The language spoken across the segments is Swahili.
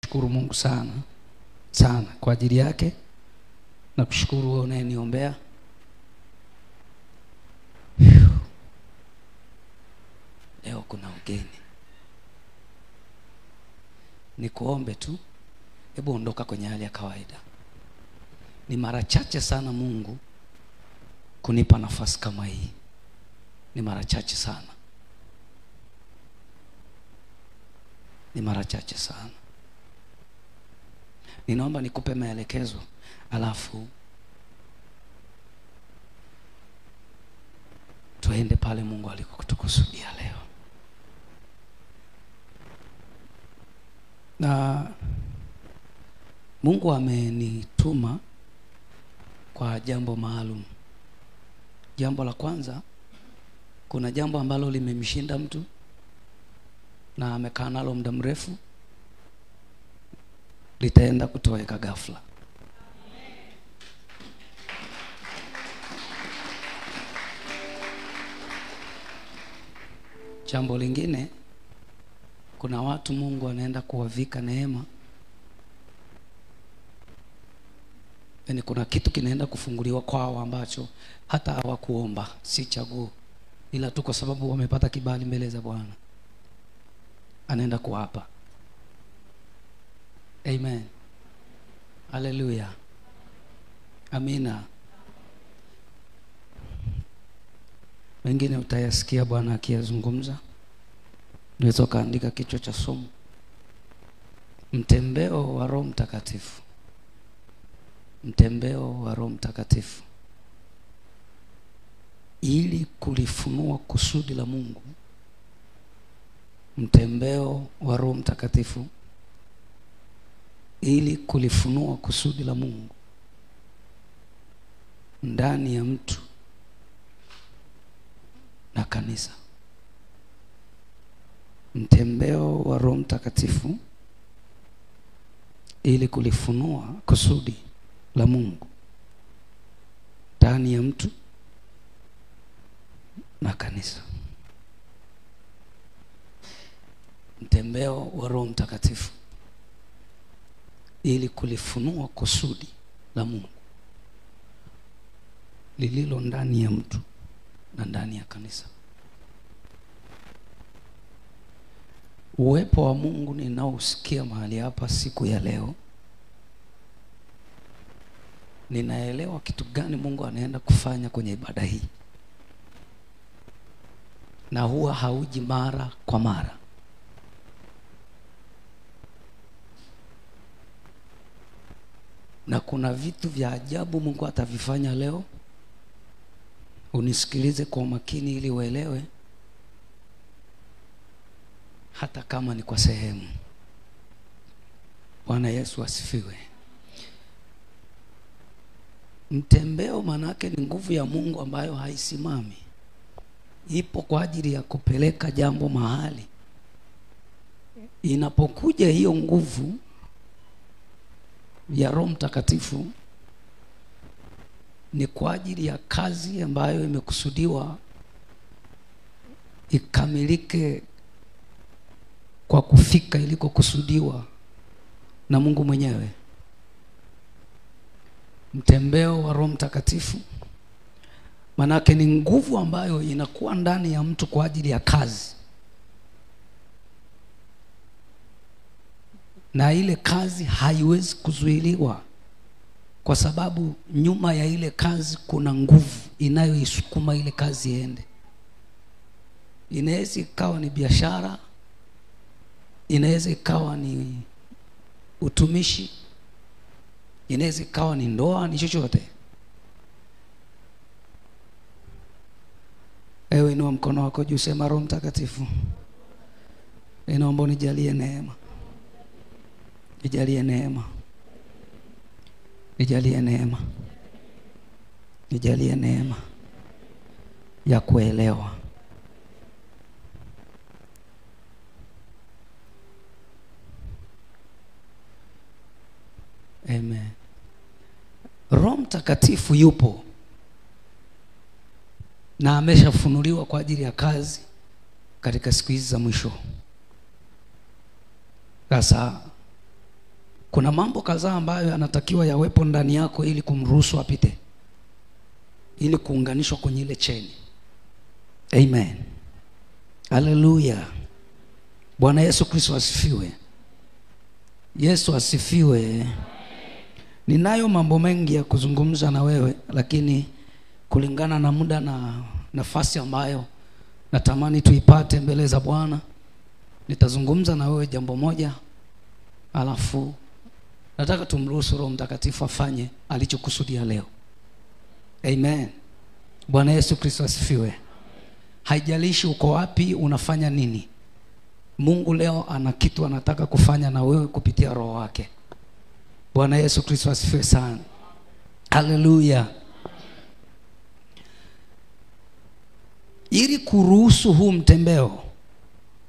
namshukuru Mungu sana sana kwa ajili yake. Nakushukuru wewe unayeniombea. Leo kuna ugeni. Nikuombe tu, hebu ondoka kwenye hali ya kawaida. Ni mara chache sana Mungu kunipa nafasi kama hii. Ni mara chache sana. Ni mara chache sana. Ninaomba nikupe maelekezo, alafu tuende pale Mungu alikokusudia leo. Na Mungu amenituma kwa jambo maalum. Jambo la kwanza, kuna jambo ambalo limemshinda mtu na amekaa nalo muda mrefu, litaenda kutoweka ghafla. Jambo lingine, kuna watu Mungu anaenda kuwavika neema. Yaani kuna kitu kinaenda kufunguliwa kwao ambacho hata hawakuomba, si chaguo, ila tu kwa sababu wamepata kibali mbele za Bwana. Anaenda kuwapa. Amen. Hallelujah. Amina. Wengine utayasikia Bwana akiyazungumza. Naweza kaandika kichwa cha somo, mtembeo wa Roho Mtakatifu. Mtembeo wa Roho Mtakatifu. Ili kulifunua kusudi la Mungu. Mtembeo wa Roho Mtakatifu. Ili kulifunua kusudi la Mungu ndani ya mtu na kanisa. Mtembeo wa Roho Mtakatifu ili kulifunua kusudi la Mungu ndani ya mtu na kanisa. Mtembeo wa Roho Mtakatifu ili kulifunua kusudi la Mungu lililo ndani ya mtu na ndani ya kanisa. Uwepo wa Mungu ninaousikia mahali hapa siku ya leo, ninaelewa kitu gani Mungu anaenda kufanya kwenye ibada hii. Na huwa hauji mara kwa mara. Na kuna vitu vya ajabu Mungu atavifanya leo. Unisikilize kwa makini ili uelewe, hata kama ni kwa sehemu. Bwana Yesu asifiwe. Mtembeo manake ni nguvu ya Mungu ambayo haisimami. Ipo kwa ajili ya kupeleka jambo mahali. Inapokuja hiyo nguvu ya Roho Mtakatifu, ni kwa ajili ya kazi ambayo imekusudiwa ikamilike kwa kufika iliko kusudiwa na Mungu mwenyewe. Mtembeo wa Roho Mtakatifu manake ni nguvu ambayo inakuwa ndani ya mtu kwa ajili ya kazi. Na ile kazi haiwezi kuzuiliwa, kwa sababu nyuma ya ile kazi kuna nguvu inayoisukuma ile kazi iende. Inaweza ikawa ni biashara, inaweza ikawa ni utumishi, inaweza ikawa ni ndoa, ni chochote. Ewe inua mkono wako juu, sema Roho Mtakatifu, ninaomba unijalie neema. Nijalie neema. Nijalie neema. Nijalie neema ya kuelewa. Amen. Roho Mtakatifu yupo na ameshafunuliwa kwa ajili ya kazi katika siku hizi za mwisho. Sasa Kuna mambo kadhaa ambayo yanatakiwa yawepo ndani yako ili kumruhusu apite, ili kuunganishwa kwenye ile cheni. Amen. Haleluya. Bwana Yesu Kristo asifiwe. Yesu asifiwe. Ninayo mambo mengi ya kuzungumza na wewe, lakini kulingana na muda na nafasi ambayo natamani tuipate mbele za Bwana, nitazungumza na wewe jambo moja, alafu nataka tumruhusu Roho Mtakatifu afanye alichokusudia leo. Amen. Bwana Yesu Kristo asifiwe. Haijalishi uko wapi, unafanya nini, Mungu leo ana kitu anataka kufanya na wewe kupitia Roho wake. Bwana Yesu Kristo asifiwe sana. Haleluya. Ili kuruhusu huu mtembeo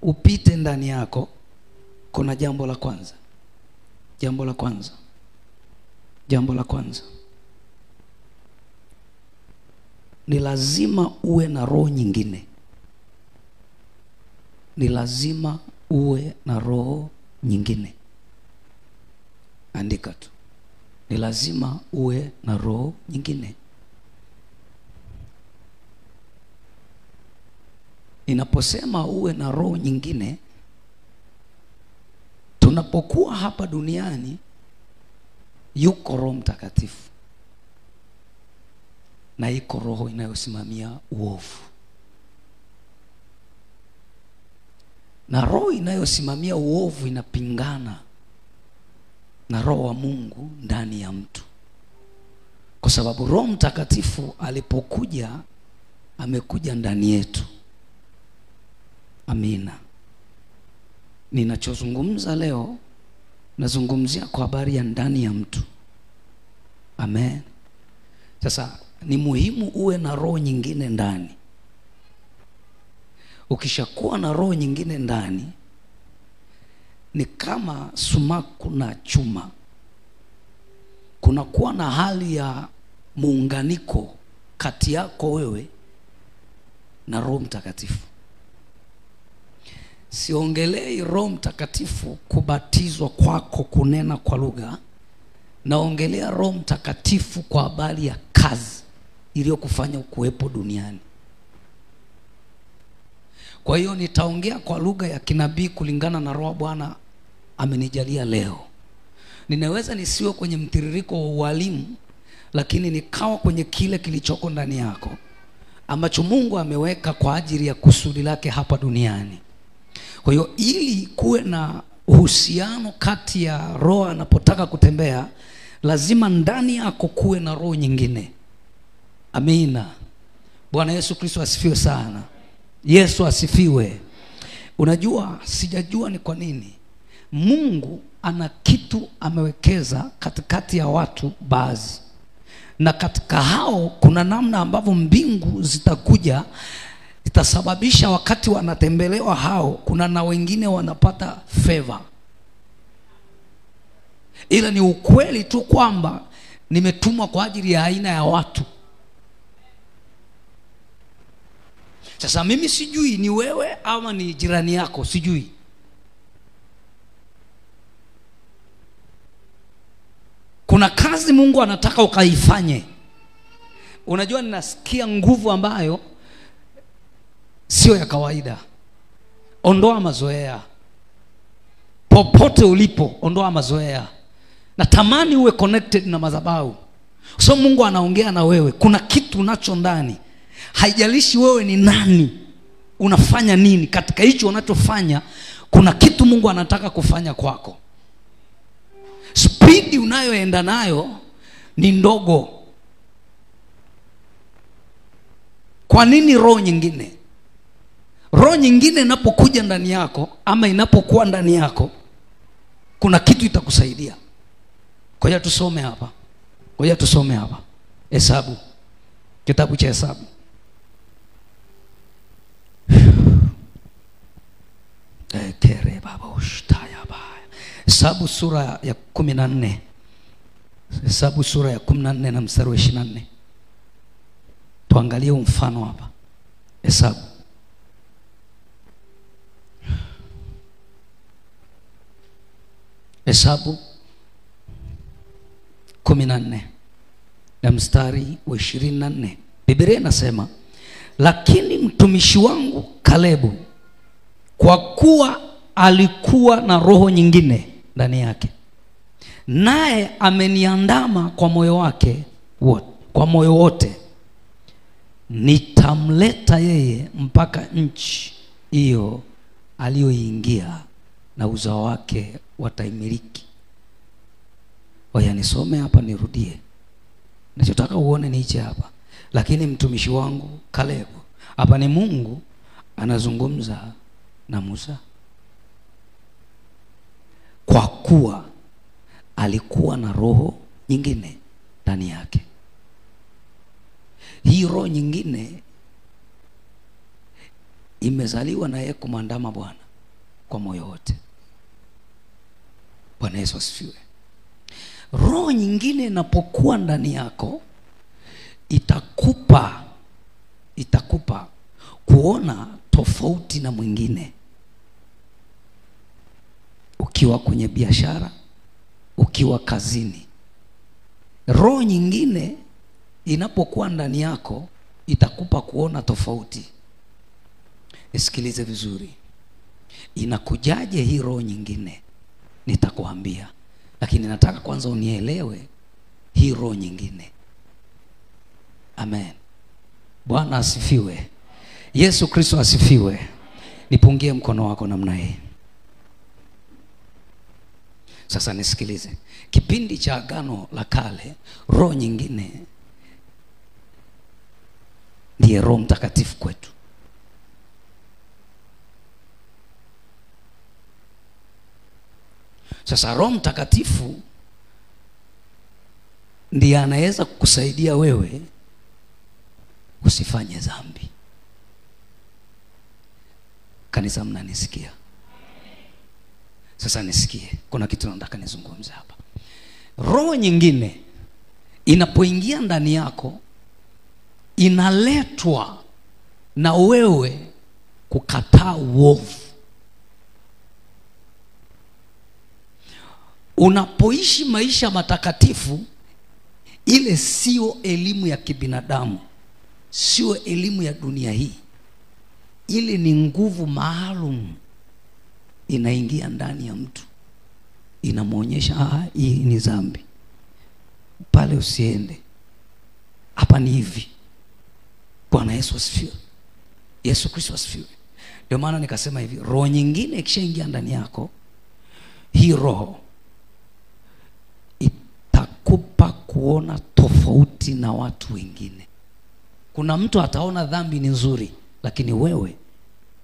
upite ndani yako, kuna jambo la kwanza. Jambo la kwanza. Ni lazima uwe na roho nyingine. Ni lazima uwe na roho nyingine. Andika tu. Ni lazima uwe na roho nyingine. Ninaposema uwe na roho nyingine, tunapokuwa hapa duniani yuko Roho Mtakatifu na iko roho inayosimamia uovu. Na roho inayosimamia uovu inapingana na roho wa Mungu ndani ya mtu. Kwa sababu Roho Mtakatifu alipokuja, amekuja ndani yetu. Amina. Ninachozungumza leo, nazungumzia kwa habari ya ndani ya mtu. Amen. Sasa ni muhimu uwe na roho nyingine ndani. Ukishakuwa na roho nyingine ndani, ni kama sumaku na chuma. Kunakuwa na hali ya muunganiko kati yako wewe na Roho Mtakatifu. Siongelei Roho Mtakatifu kubatizwa kwako kunena kwa lugha. Naongelea Roho Mtakatifu kwa habari ya kazi iliyokufanya ukuwepo duniani. Kwa hiyo nitaongea kwa lugha ya kinabii kulingana na Roho Bwana amenijalia leo. Ninaweza nisiwe kwenye mtiririko wa ualimu, lakini nikawa kwenye kile kilichoko ndani yako ambacho Mungu ameweka kwa ajili ya kusudi lake hapa duniani. Kwa hiyo ili kuwe na uhusiano kati ya roho anapotaka kutembea, lazima ndani yako kuwe na roho nyingine. Amina. Bwana Yesu Kristo asifiwe sana. Yesu asifiwe. Unajua, sijajua ni kwa nini Mungu ana kitu amewekeza katikati ya watu baadhi, na katika hao kuna namna ambavyo mbingu zitakuja, itasababisha wakati wanatembelewa hao, kuna na wengine wanapata favor. Ila ni ukweli tu kwamba nimetumwa kwa ajili ya aina ya watu. Sasa mimi sijui ni wewe ama ni jirani yako, sijui. Kuna kazi Mungu anataka ukaifanye. Unajua, ninasikia nguvu ambayo sio ya kawaida. Ondoa mazoea. Popote ulipo, ondoa mazoea. Natamani uwe connected na madhabahu. So Mungu anaongea na wewe. Kuna kitu unacho ndani. Haijalishi wewe ni nani, unafanya nini, katika hicho unachofanya kuna kitu Mungu anataka kufanya kwako. Speed unayoenda nayo ni ndogo. Kwa nini roho nyingine? Roho nyingine inapokuja ndani yako ama inapokuwa ndani yako, kuna kitu itakusaidia. Kwa hiyo tusome hapa. Hesabu. Kitabu cha Hesabu. Hesabu sura ya 14. Hesabu sura ya 14 na mstari wa 24. Tuangalie mfano hapa. Hesabu 14 na mstari wa 24. Biblia inasema, lakini mtumishi wangu Kalebu, kwa kuwa alikuwa na roho nyingine ndani yake, naye ameniandama kwa moyo wake wote, kwa moyo wote, nitamleta yeye mpaka nchi hiyo aliyoingia, na uzao wake wataimiliki. Waya nisome hapa nirudie. Nachotaka uone ni hichi hapa. Lakini mtumishi wangu Kalebu. Hapa ni Mungu anazungumza na Musa. Kwa kuwa alikuwa na roho nyingine ndani yake. Hii roho nyingine imezaliwa na yeye kumwandama Bwana kwa moyo wote. Bwana Yesu asifiwe. Roho nyingine inapokuwa ndani yako itakupa kuona tofauti na mwingine. Ukiwa kwenye biashara, ukiwa kazini, roho nyingine inapokuwa ndani yako itakupa kuona tofauti. Nisikilize vizuri. Inakujaje hii roho nyingine? Nitakuambia. Lakini nataka kwanza unielewe hii roho nyingine. Amen. Bwana asifiwe. Yesu Kristo asifiwe. Nipungie mkono wako namna hii. Sasa nisikilize. Kipindi cha Agano la Kale, roho nyingine ndiye Roho Mtakatifu kwetu. Sasa Roho Mtakatifu ndiye anaweza kukusaidia wewe usifanye dhambi. Kanisa, mnanisikia? Sasa nisikie. Kuna kitu nataka nizungumze hapa. Roho nyingine inapoingia ndani yako inaletwa na wewe kukataa uovu. Unapoishi maisha matakatifu, ile sio elimu ya kibinadamu, sio elimu ya dunia hii. Ile ni nguvu maalum inaingia ndani ya mtu, inamuonyesha hii ni dhambi, pale usiende, hapa ni hivi. Bwana Yesu asifiwe. Yesu Kristo asifiwe. Ndio maana nikasema hivi, roho nyingine ikishaingia ndani yako, hii roho itakupa kuona tofauti na watu wengine. Kuna mtu ataona dhambi ni nzuri, lakini wewe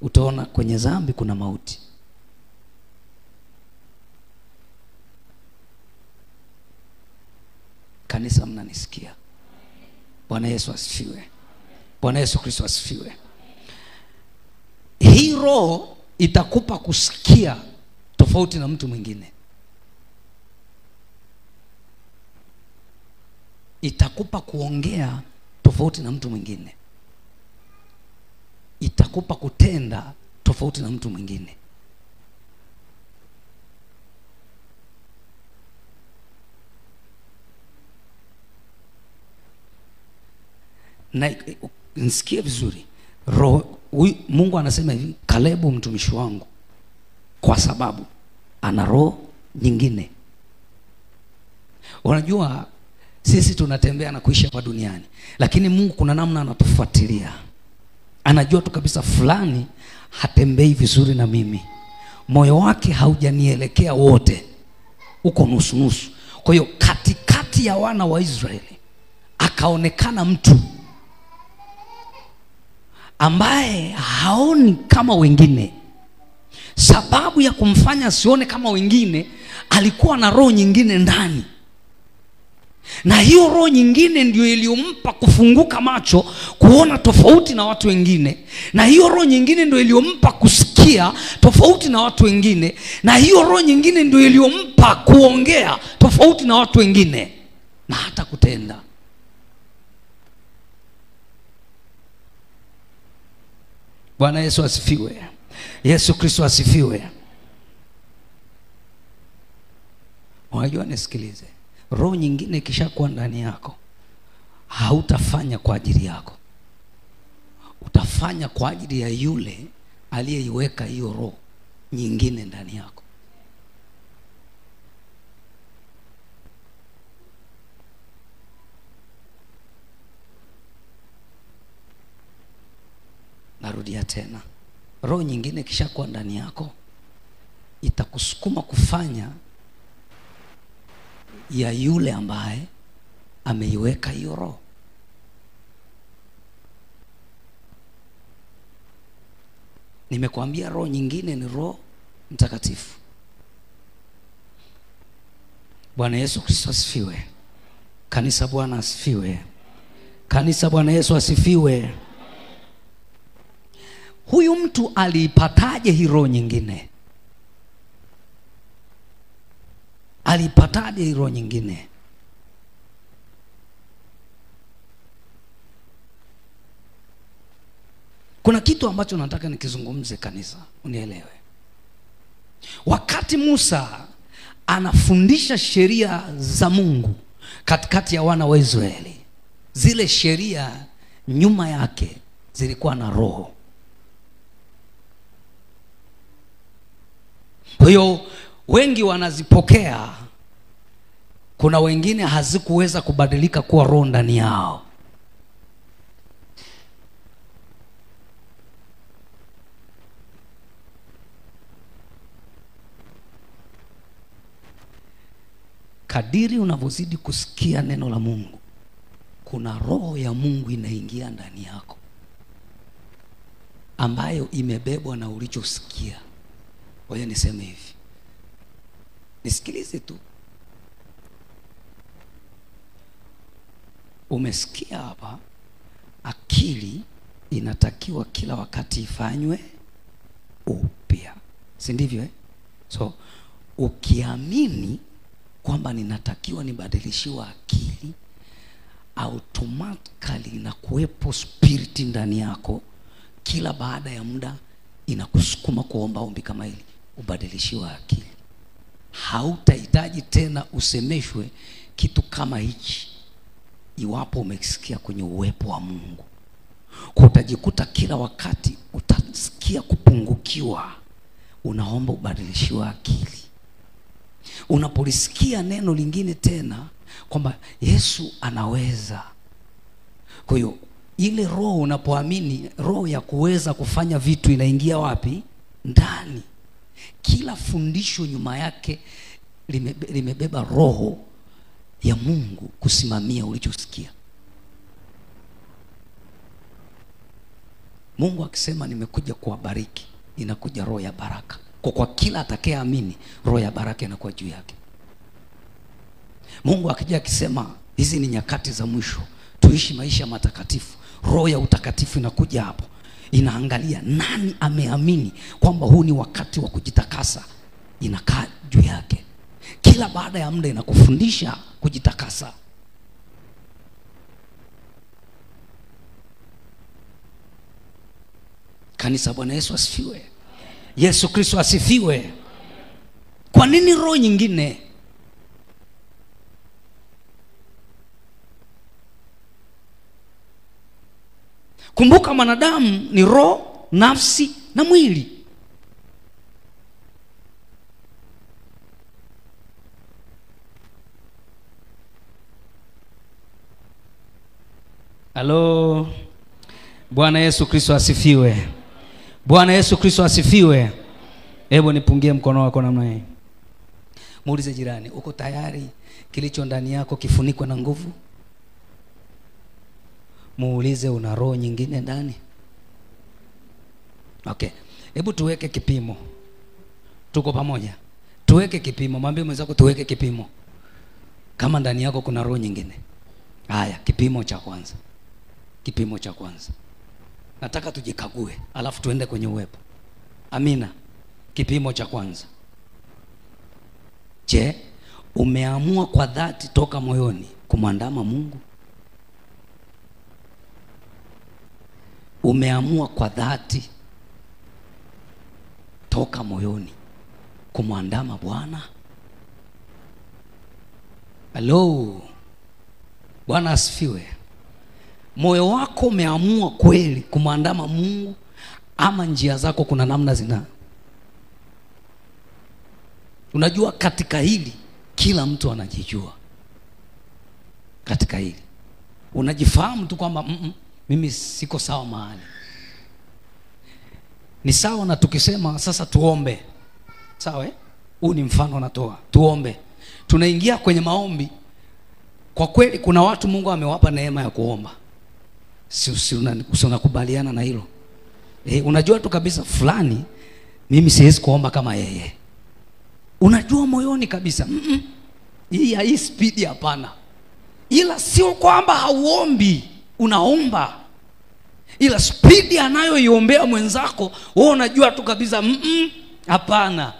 utaona kwenye dhambi kuna mauti. Kanisa, mnanisikia? Bwana Yesu asifiwe. Bwana Yesu Kristo asifiwe. Hii roho itakupa kusikia tofauti na mtu mwingine. Itakupa kuongea tofauti na mtu mwingine. Itakupa kutenda tofauti na mtu mwingine. Na nisikie vizuri. Roho Mungu anasema hivi, Kalebu mtumishi wangu, kwa sababu ana roho nyingine. Unajua sisi tunatembea na kuishi hapa duniani, lakini Mungu kuna namna anatufuatilia. Anajua tu kabisa fulani hatembei vizuri na mimi. Moyo wake haujanielekea wote, uko nusu nusu. Kwa hiyo katikati ya wana wa Israeli akaonekana mtu ambaye haoni kama wengine. Sababu ya kumfanya sione kama wengine, alikuwa na roho nyingine ndani. Na hiyo roho nyingine ndio iliyompa kufunguka macho kuona tofauti na watu wengine. Na hiyo roho nyingine ndio iliyompa kusikia tofauti na watu wengine. Na hiyo roho nyingine ndio iliyompa kuongea tofauti na watu wengine, na hata kutenda. Bwana Yesu asifiwe. Yesu Kristo asifiwe. Unajua, nisikilize. roho nyingine ikishakuwa ndani yako, hautafanya kwa ajili yako, utafanya kwa ajili ya yule aliyeiweka hiyo roho nyingine ndani yako. Narudia tena, roho nyingine ikishakuwa ndani yako itakusukuma kufanya ya yule ambaye ameiweka hiyo roho. Nimekuambia roho nyingine ni Roho Mtakatifu. Bwana Yesu Kristo asifiwe. Kanisa Bwana asifiwe. Kanisa Bwana Yesu asifiwe. Huyu mtu aliipataje hii roho nyingine? Alipataje hii roho nyingine? Kuna kitu ambacho nataka nikizungumze kanisa, unielewe. Wakati Musa anafundisha sheria za Mungu katikati ya wana wa Israeli, zile sheria nyuma yake zilikuwa na roho. Kwa hiyo wengi wanazipokea, kuna wengine hazikuweza kubadilika kuwa roho ndani yao. Kadiri unavyozidi kusikia neno la Mungu, kuna roho ya Mungu inaingia ndani yako ambayo imebebwa na ulichosikia. Kwa hiyo niseme hivi, nisikilize tu. Umesikia hapa, akili inatakiwa kila wakati ifanywe upya, si ndivyo eh? So ukiamini kwamba ninatakiwa nibadilishiwe akili, automatically na kuwepo spirit ndani yako, kila baada ya muda inakusukuma kuomba ombi kama hili, ubadilishiwe akili. Hautahitaji tena usemeshwe kitu kama hichi iwapo umesikia kwenye uwepo wa Mungu. Utajikuta kila wakati utasikia kupungukiwa, unaomba ubadilishiwe akili. Unapolisikia neno lingine tena kwamba Yesu anaweza, kwa hiyo ile roho, unapoamini roho ya kuweza kufanya vitu inaingia wapi? Ndani. Kila fundisho nyuma yake limebeba roho ya Mungu kusimamia ulichosikia. Mungu akisema nimekuja kuwabariki, inakuja roho ya baraka. Kwa kila atakayeamini, roho ya baraka inakuwa juu yake. Mungu akija akisema hizi ni nyakati za mwisho, tuishi maisha matakatifu, roho ya utakatifu inakuja hapo. Inaangalia nani ameamini kwamba huu ni wakati wa kujitakasa, inakaa juu yake. Kila baada ya muda inakufundisha kujitakasa. Kanisa Bwana Yesu asifiwe. Yesu Kristo asifiwe. Kwa nini roho nyingine? Kumbuka mwanadamu ni roho, nafsi na mwili. Halo. Bwana Yesu Kristo asifiwe. Bwana Yesu Kristo asifiwe. Hebu nipungie mkono wako namna hii. Muulize jirani, uko tayari kilicho ndani yako kifunikwe na nguvu? Muulize, una roho nyingine ndani? Okay. Hebu tuweke kipimo. Tuko pamoja? Tuweke kipimo. Mwambie mwenzako tuweke kipimo. Kama ndani yako kuna roho nyingine. Haya, kipimo cha kwanza. Kipimo cha kwanza. Nataka tujikague, alafu tuende kwenye uwepo. Amina. Kipimo cha kwanza. Je, umeamua kwa dhati toka moyoni kumwandama Mungu? Umeamua kwa dhati toka moyoni kumwandama Bwana? Hello. Bwana asifiwe. Moyo wako umeamua kweli kumwandama Mungu, ama njia zako kuna namna zina? Unajua katika hili kila mtu anajijua. Katika hili unajifahamu tu kwamba mimi siko sawa mahali. Ni sawa na tukisema sasa tuombe. Sawa huu ni mfano natoa. Tuombe. Tunaingia kwenye maombi. Kwa kweli kuna watu Mungu amewapa neema ya kuomba. Si unakubaliana na hilo? Unajua tu kabisa fulani mimi siwezi kuomba kama yeye. Unajua moyoni kabisa hii speed hapana. Ila sio kwamba hauombi, unaomba. Ila speed anayoiombea mwenzako wewe unajua tu kabisa hapana.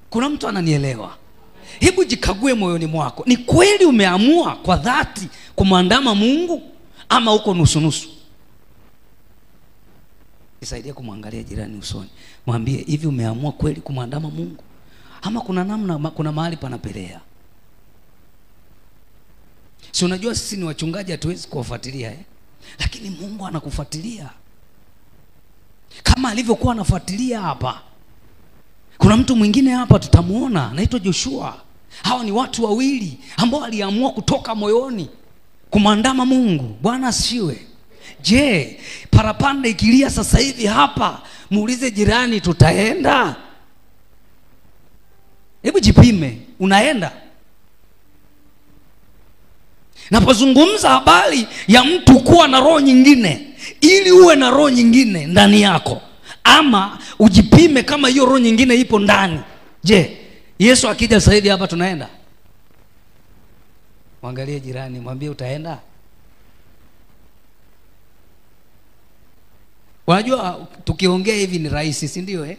Kuna mtu ananielewa? Hebu jikague moyoni mwako. Ni kweli umeamua kwa dhati kumwandama Mungu ama uko nusu nusu? Nisaidie kumwangalia jirani usoni. Mwambie hivi, umeamua kweli kumwandama Mungu ama kuna namna, kuna mahali panapelea? Si unajua sisi ni wachungaji hatuwezi kuwafuatilia lakini Mungu anakufuatilia. Kama alivyokuwa anafuatilia hapa. Kuna mtu mwingine hapa tutamuona anaitwa Joshua. Hawa ni watu wawili ambao waliamua kutoka moyoni kumwandama Mungu. Bwana asifiwe. Je, parapanda ikilia sasa hivi hapa, muulize jirani tutaenda? Hebu jipime, unaenda? Napozungumza habari ya mtu kuwa na roho nyingine, ili uwe na roho nyingine ndani yako, ama ujipime kama hiyo roho nyingine ipo ndani. Je, Yesu akija sasa hivi hapa tunaenda? Mwangalie jirani, mwambie utaenda. Unajua tukiongea hivi ni rahisi, si ndio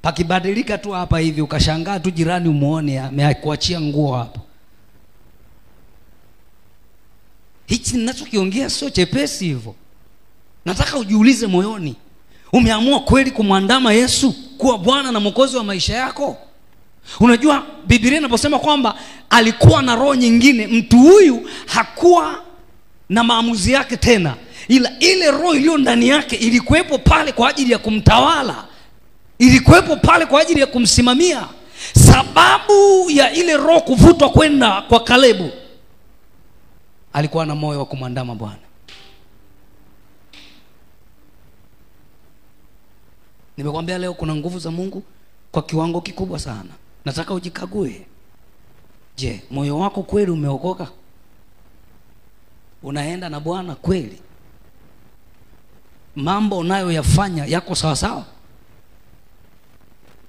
Pakibadilika tu hapa hivi ukashangaa tu jirani umuone amekuachia nguo hapa. Hichi ninachokiongea sio chepesi hivyo. Nataka ujiulize moyoni, umeamua kweli kumwandama Yesu kuwa Bwana na Mwokozi wa maisha yako? Unajua Biblia inaposema kwamba alikuwa na roho nyingine, mtu huyu hakuwa na maamuzi yake tena, ila ile roho iliyo ndani yake ilikuwepo pale kwa ajili ya kumtawala, ilikuwepo pale kwa ajili ya kumsimamia. Sababu ya ile roho kuvutwa kwenda kwa Kalebu, alikuwa na moyo wa kumwandama Bwana. Nimekwambia leo kuna nguvu za Mungu kwa kiwango kikubwa sana. Nataka ujikague. Je, moyo wako kweli umeokoka? Unaenda na Bwana kweli? Mambo unayoyafanya yako sawa sawa?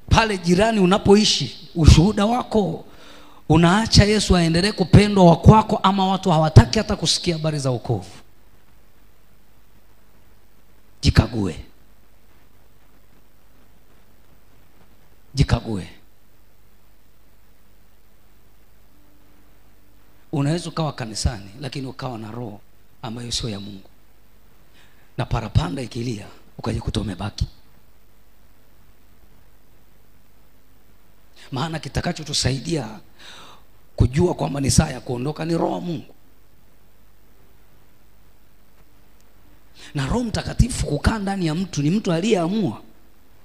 Pale jirani unapoishi, ushuhuda wako unaacha Yesu aendelee kupendwa wa kwako, ama watu hawataki hata kusikia habari za wokovu? Jikague. Jikague. Unaweza ukawa kanisani lakini ukawa na roho ambayo sio ya Mungu, na parapanda ikilia ukajikuta umebaki. Maana kitakachotusaidia kujua kwamba ni saa ya kuondoka ni roho wa Mungu. Na Roho Mtakatifu kukaa ndani ya mtu ni mtu aliyeamua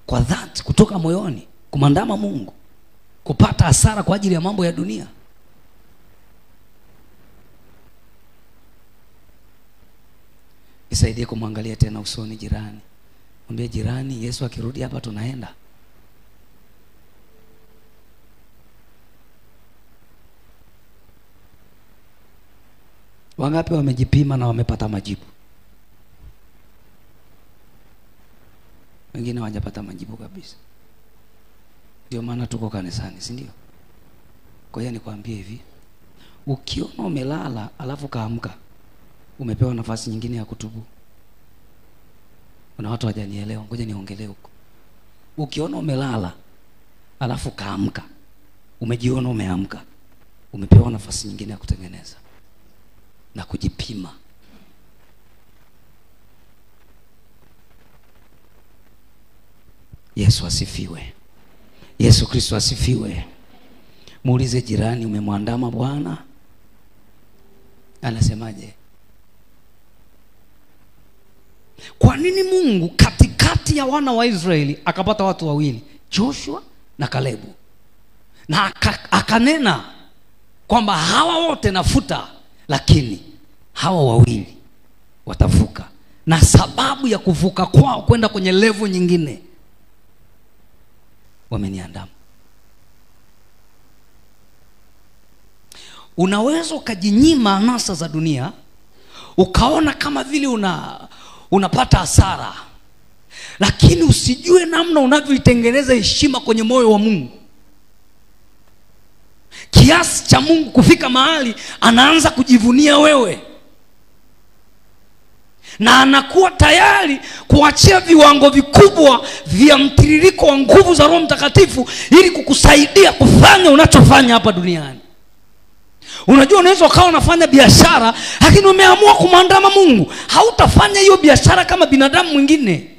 kwa dhati kutoka moyoni kumwandama Mungu, kupata hasara kwa ajili ya mambo ya dunia. Nisaidie kumwangalia tena usoni jirani. Mwambie jirani, Yesu akirudi hapa tunaenda. Wangapi wamejipima na wamepata majibu? Wengine hawajapata majibu kabisa. Ndio maana tuko kanisani, si ndio? Kwa hiyo nikwambie hivi, ukiona umelala alafu kaamka, umepewa nafasi nyingine ya kutubu. Kuna watu hawajanielewa, ngoja niongelee huko. Ukiona umelala alafu kaamka, umejiona umeamka, umepewa nafasi nyingine ya kutengeneza na kujipima. Yesu asifiwe. Yesu Kristo asifiwe. Muulize jirani, umemwandama Bwana? Anasemaje? Kwa nini Mungu katikati ya wana wa Israeli akapata watu wawili, Joshua na Kalebu, na akanena kwamba hawa wote nafuta, lakini hawa wawili watavuka? Na sababu ya kuvuka kwao kwenda kwenye level nyingine, wameniandama. Unaweza ukajinyima anasa za dunia, ukaona kama vile unapata hasara, lakini usijue namna unavyoitengeneza heshima kwenye moyo wa Mungu, kiasi cha Mungu kufika mahali anaanza kujivunia wewe, na anakuwa tayari kuachia viwango vikubwa vya mtiririko wa nguvu za Roho Mtakatifu ili kukusaidia kufanya unachofanya hapa duniani. Unajua, unaweza ukawa unafanya biashara lakini umeamua kumwandama Mungu. Hautafanya hiyo biashara kama binadamu mwingine.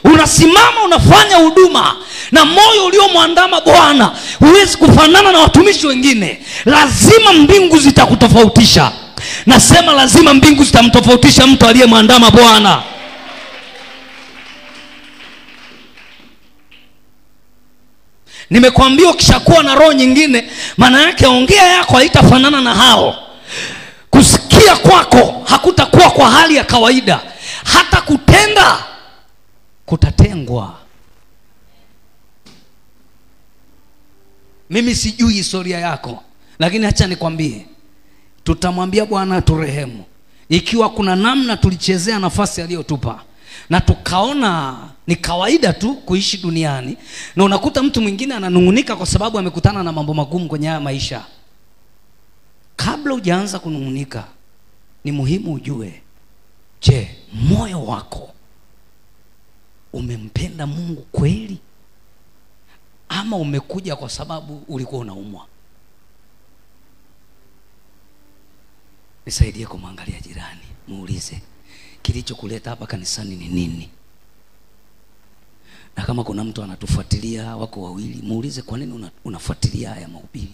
Unasimama unafanya huduma na moyo uliomwandama Bwana. Huwezi kufanana na watumishi wengine. Lazima mbingu zitakutofautisha. Nasema lazima mbingu zitamtofautisha mtu aliyemwandama Bwana. Nimekwambia ukishakuwa na roho nyingine, maana yake ongea yako haitafanana na hao. Kusikia kwako hakutakuwa kwa hali ya kawaida. Hata kutenda kutatengwa. Mimi sijui historia yako, lakini acha nikwambie, tutamwambia Bwana turehemu. Ikiwa kuna namna tulichezea nafasi aliyotupa na tukaona ni kawaida tu kuishi duniani, na unakuta mtu mwingine ananungunika kwa sababu amekutana na mambo magumu kwenye haya maisha. Kabla hujaanza kunungunika, ni muhimu ujue, je, moyo wako umempenda Mungu kweli, ama umekuja kwa sababu ulikuwa unaumwa? Nisaidie kumwangalia jirani, muulize, kilichokuleta hapa kanisani ni nini? Na kama kuna mtu anatufuatilia, wako wawili, muulize, kwa nini unafuatilia haya mahubiri?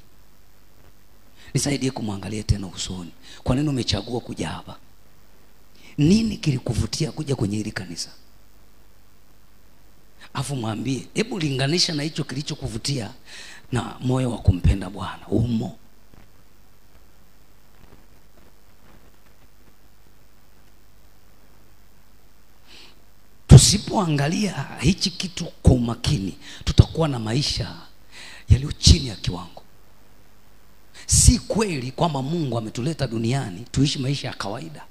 Nisaidie kumwangalia tena usoni, kwa nini umechagua kuja hapa? Nini kilikuvutia kuja kwenye hili kanisa? Afu mwambie, hebu linganisha na hicho kilichokuvutia na moyo wa kumpenda Bwana umo. Tusipoangalia hichi kitu kwa umakini, tutakuwa na maisha yaliyo chini ya kiwango. Si kweli kwamba Mungu ametuleta duniani tuishi maisha ya kawaida.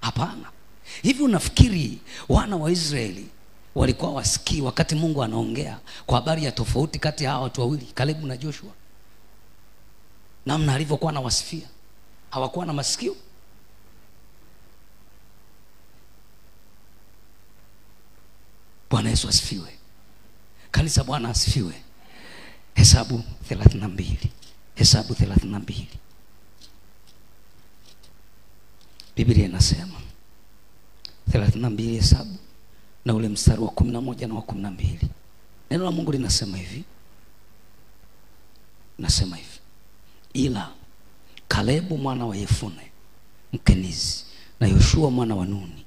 Hapana. Hivi unafikiri wana wa Israeli walikuwa wasikii wakati Mungu anaongea kwa habari ya tofauti kati ya hawa watu wawili, Kalebu na Joshua? Namna alivyokuwa anawasifia, hawakuwa na masikio? Bwana Yesu asifiwe. Kanisa, Bwana asifiwe. Hesabu 32. Hesabu 32. Biblia inasema 32 Hesabu na ule mstari wa 11 na wa 12. Neno la Mungu linasema hivi. Nasema hivi: ila Kalebu mwana wa Yefune Mkenizi na Yoshua mwana wa Nuni,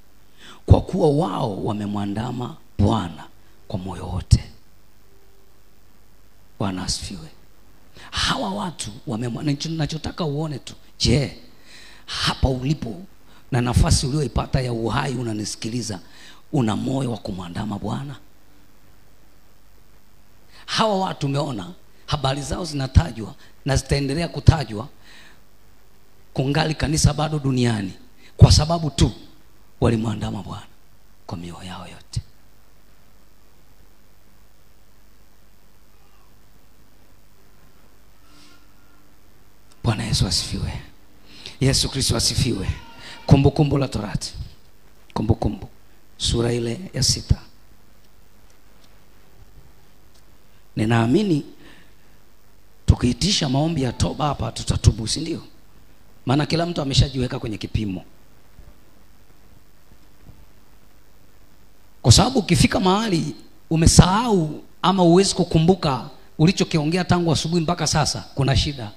kwa kuwa wao wamemwandama Bwana kwa moyo wote. Bwana asifiwe. Hawa watu ninachotaka uone tu, je, hapa ulipo na nafasi ulioipata ya uhai unanisikiliza, una moyo wa kumwandama Bwana? Hawa watu umeona habari zao zinatajwa na zitaendelea kutajwa kungali kanisa bado duniani, kwa sababu tu walimwandama Bwana kwa mioyo yao yote. Bwana Yesu asifiwe. Yesu Kristo asifiwe. Kumbukumbu la Torati, Kumbukumbu sura ile ya 6. Ninaamini tukiitisha maombi ya toba hapa tutatubu, si ndio? Maana kila mtu ameshajiweka kwenye kipimo. Kwa sababu ukifika mahali umesahau ama uwezi kukumbuka ulichokiongea tangu asubuhi mpaka sasa kuna shida.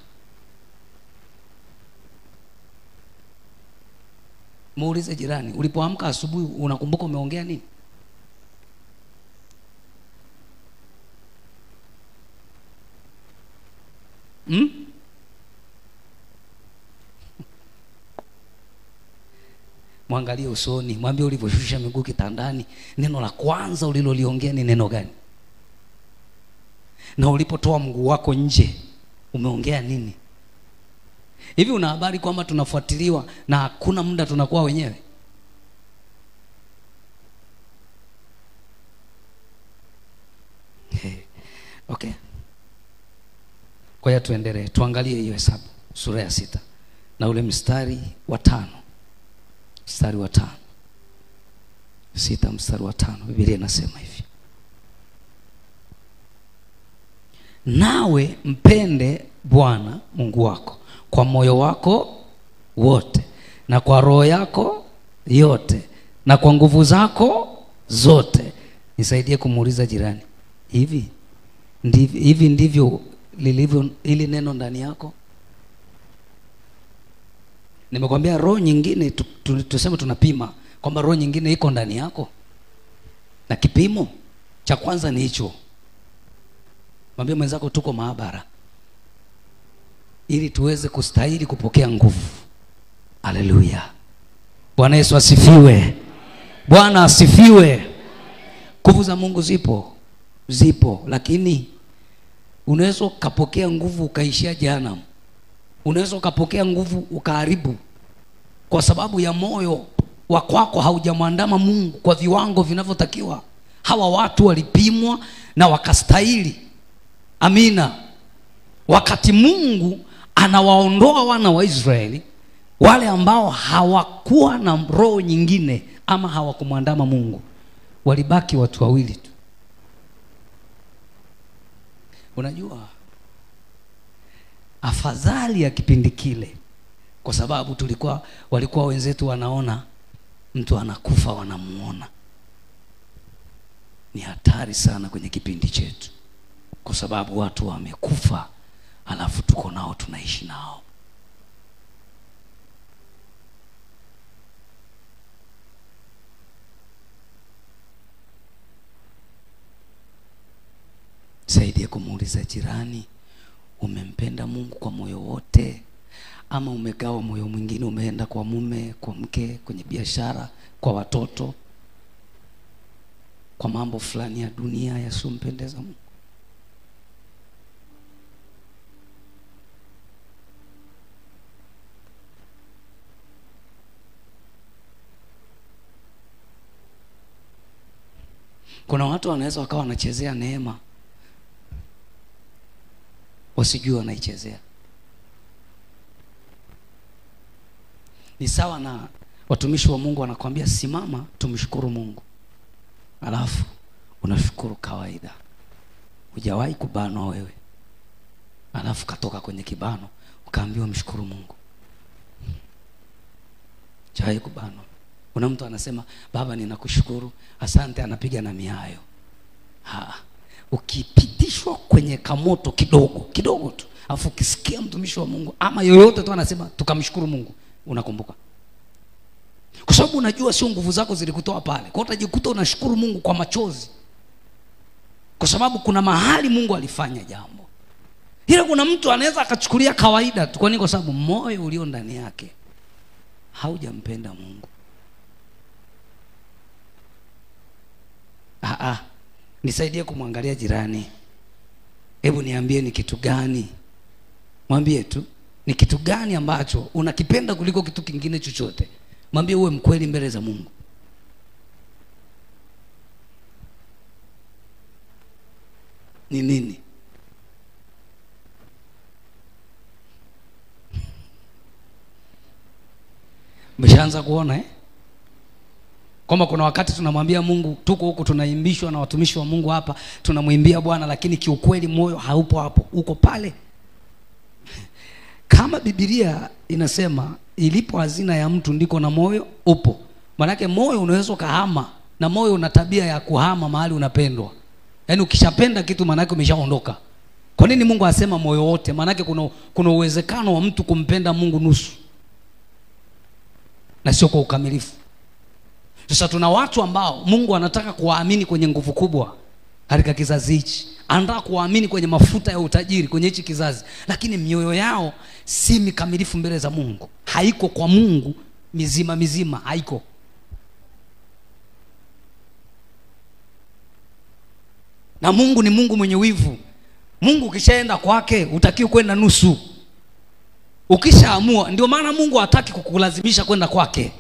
Muulize jirani, ulipoamka asubuhi unakumbuka umeongea nini? Mwangalie usoni, mwambie ulivyoshusha miguu kitandani, neno la kwanza uliloliongea ni neno gani? Na ulipotoa mguu wako nje umeongea nini? Hivi una habari kwamba tunafuatiliwa na hakuna muda tunakuwa wenyewe? Okay. Kwa hiyo tuendelee, tuangalie hiyo Hesabu sura ya 6 na ule mstari wa 5. Mstari wa 5. 6 mstari wa 5. Biblia inasema hivi: nawe mpende Bwana Mungu wako kwa moyo wako wote na kwa roho yako yote na kwa nguvu zako zote. Nisaidie kumuuliza jirani, hivi ndivyo lilivyo ili neno ndani yako? Nimekwambia roho nyingine tuseme tunapima kwamba roho nyingine iko ndani yako, na kipimo cha kwanza ni hicho. Mwambie mwenzako tuko maabara ili tuweze kustahili kupokea nguvu. Haleluya. Bwana Yesu asifiwe. Bwana asifiwe. Nguvu za Mungu zipo, lakini unaweza ukapokea nguvu ukaishia jehanamu. Unaweza ukapokea nguvu ukaharibu kwa sababu ya moyo wa kwako haujamwandama Mungu kwa viwango vinavyotakiwa. Hawa watu walipimwa na wakastahili. Amina. Wakati Mungu anawaondoa wana wa Israeli, wale ambao hawakuwa na roho nyingine ama hawakumwandama Mungu, walibaki watu wawili tu. Unajua afadhali ya kipindi kile, kwa sababu walikuwa wenzetu wanaona mtu anakufa wanamuona. Ni hatari sana kwenye kipindi chetu, kwa sababu watu wamekufa alafu tuko nao tunaishi nao. Saidie kumuuliza jirani, umempenda Mungu kwa moyo wote ama umegawa moyo mwingine, umeenda kwa mume, kwa mke, kwenye biashara, kwa watoto, kwa mambo fulani ya dunia yasiyompendeza Mungu? Kuna watu wanaweza wakawa wanachezea neema, wasijue wanaichezea. Ni sawa na watumishi wa Mungu wanakuambia simama tumshukuru Mungu, alafu unashukuru kawaida, hujawahi kubanwa wewe, alafu katoka kwenye kibano ukaambiwa mshukuru Mungu. Hujawahi kubanwa. Kuna mtu anasema baba ninakushukuru, asante, anapiga na miayo. Ukipitishwa kwenye kamoto kidogo tu, alafu ukisikia mtumishi wa Mungu ama yoyote tu anasema tukamshukuru Mungu, unakumbuka. Kwa sababu unajua sio nguvu zako zilikutoa pale. Kwa hiyo utajikuta unashukuru Mungu kwa machozi, kwa sababu kuna mahali Mungu alifanya jambo. Ila kuna mtu anaweza akachukulia kawaida tu. Kwa nini? Kwa sababu moyo ulio ndani yake haujampenda Mungu. Nisaidie kumwangalia jirani. Hebu niambie ni kitu gani? Mwambie tu ni kitu gani ambacho unakipenda kuliko kitu kingine chochote. Mwambie uwe mkweli mbele za Mungu. Ni nini? Umeshaanza kuona kwamba kuna wakati tunamwambia Mungu, tuko huko tunaimbishwa na watumishi wa Mungu hapa, tunamwimbia Bwana, lakini kiukweli moyo haupo hapo, uko pale. Kama Biblia inasema ilipo hazina ya mtu ndiko na moyo upo. Maana moyo unaweza kuhama, na moyo una tabia ya kuhama mahali unapendwa. Yaani ukishapenda kitu maana yake umeshaondoka. Kwa nini Mungu asema moyo wote? Maana kuna uwezekano wa mtu kumpenda Mungu nusu na sio kwa ukamilifu. Sasa tuna watu ambao Mungu anataka kuwaamini kwenye nguvu kubwa katika kizazi hichi. Anataka kuwaamini kwenye mafuta ya utajiri kwenye hichi kizazi, lakini mioyo yao si mikamilifu mbele za Mungu. Haiko kwa Mungu mizima, haiko. Na Mungu ni Mungu mwenye wivu. Mungu ukishaenda kwake utakiwa kwenda nusu. Ukishaamua, ndio maana Mungu hataki kukulazimisha kwenda kwake.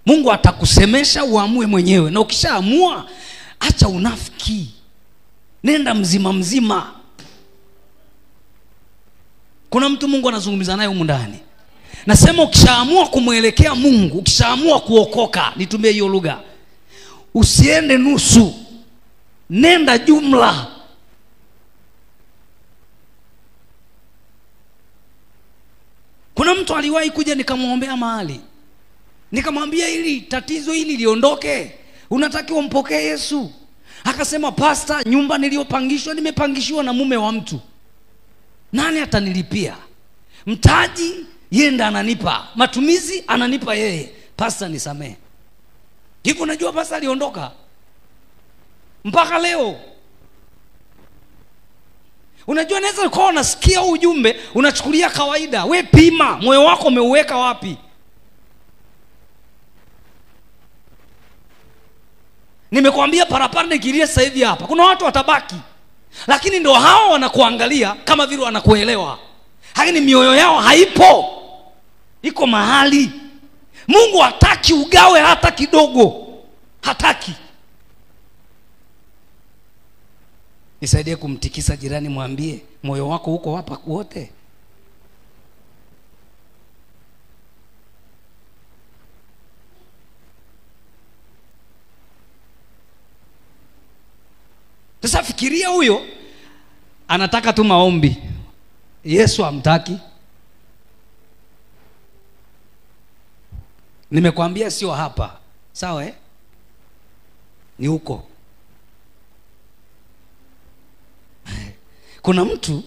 Mungu atakusemesha uamue mwenyewe, na ukishaamua acha unafiki. Nenda mzima. Kuna mtu Mungu anazungumza naye humu ndani. Nasema ukishaamua kumuelekea Mungu, ukishaamua kuokoka, nitumie hiyo lugha, usiende nusu, nenda jumla. Kuna mtu aliwahi kuja nikamwombea mahali, nikamwambia hili tatizo hili liondoke, unatakiwa mpokee Yesu. Akasema, pasta, nyumba niliyopangishwa nimepangishiwa na mume wa mtu, nani atanilipia? Mtaji yeye ndo ananipa, matumizi ananipa yeye, pasta nisamee. Hivyo unajua pasta aliondoka mpaka leo. Unajua naweza kuwa unasikia ujumbe unachukulia kawaida. We pima moyo wako umeuweka wapi? Nimekwambia parapara nikilia sasa hivi hapa, kuna watu watabaki, lakini ndio hao wanakuangalia kama vile wanakuelewa, lakini mioyo yao haipo, iko mahali. Mungu hataki ugawe hata kidogo, hataki. Nisaidie kumtikisa jirani, mwambie moyo wako uko hapa wote. Sasa fikiria, huyo anataka tu maombi, Yesu hamtaki. Nimekwambia sio hapa, sawa ni huko. Kuna mtu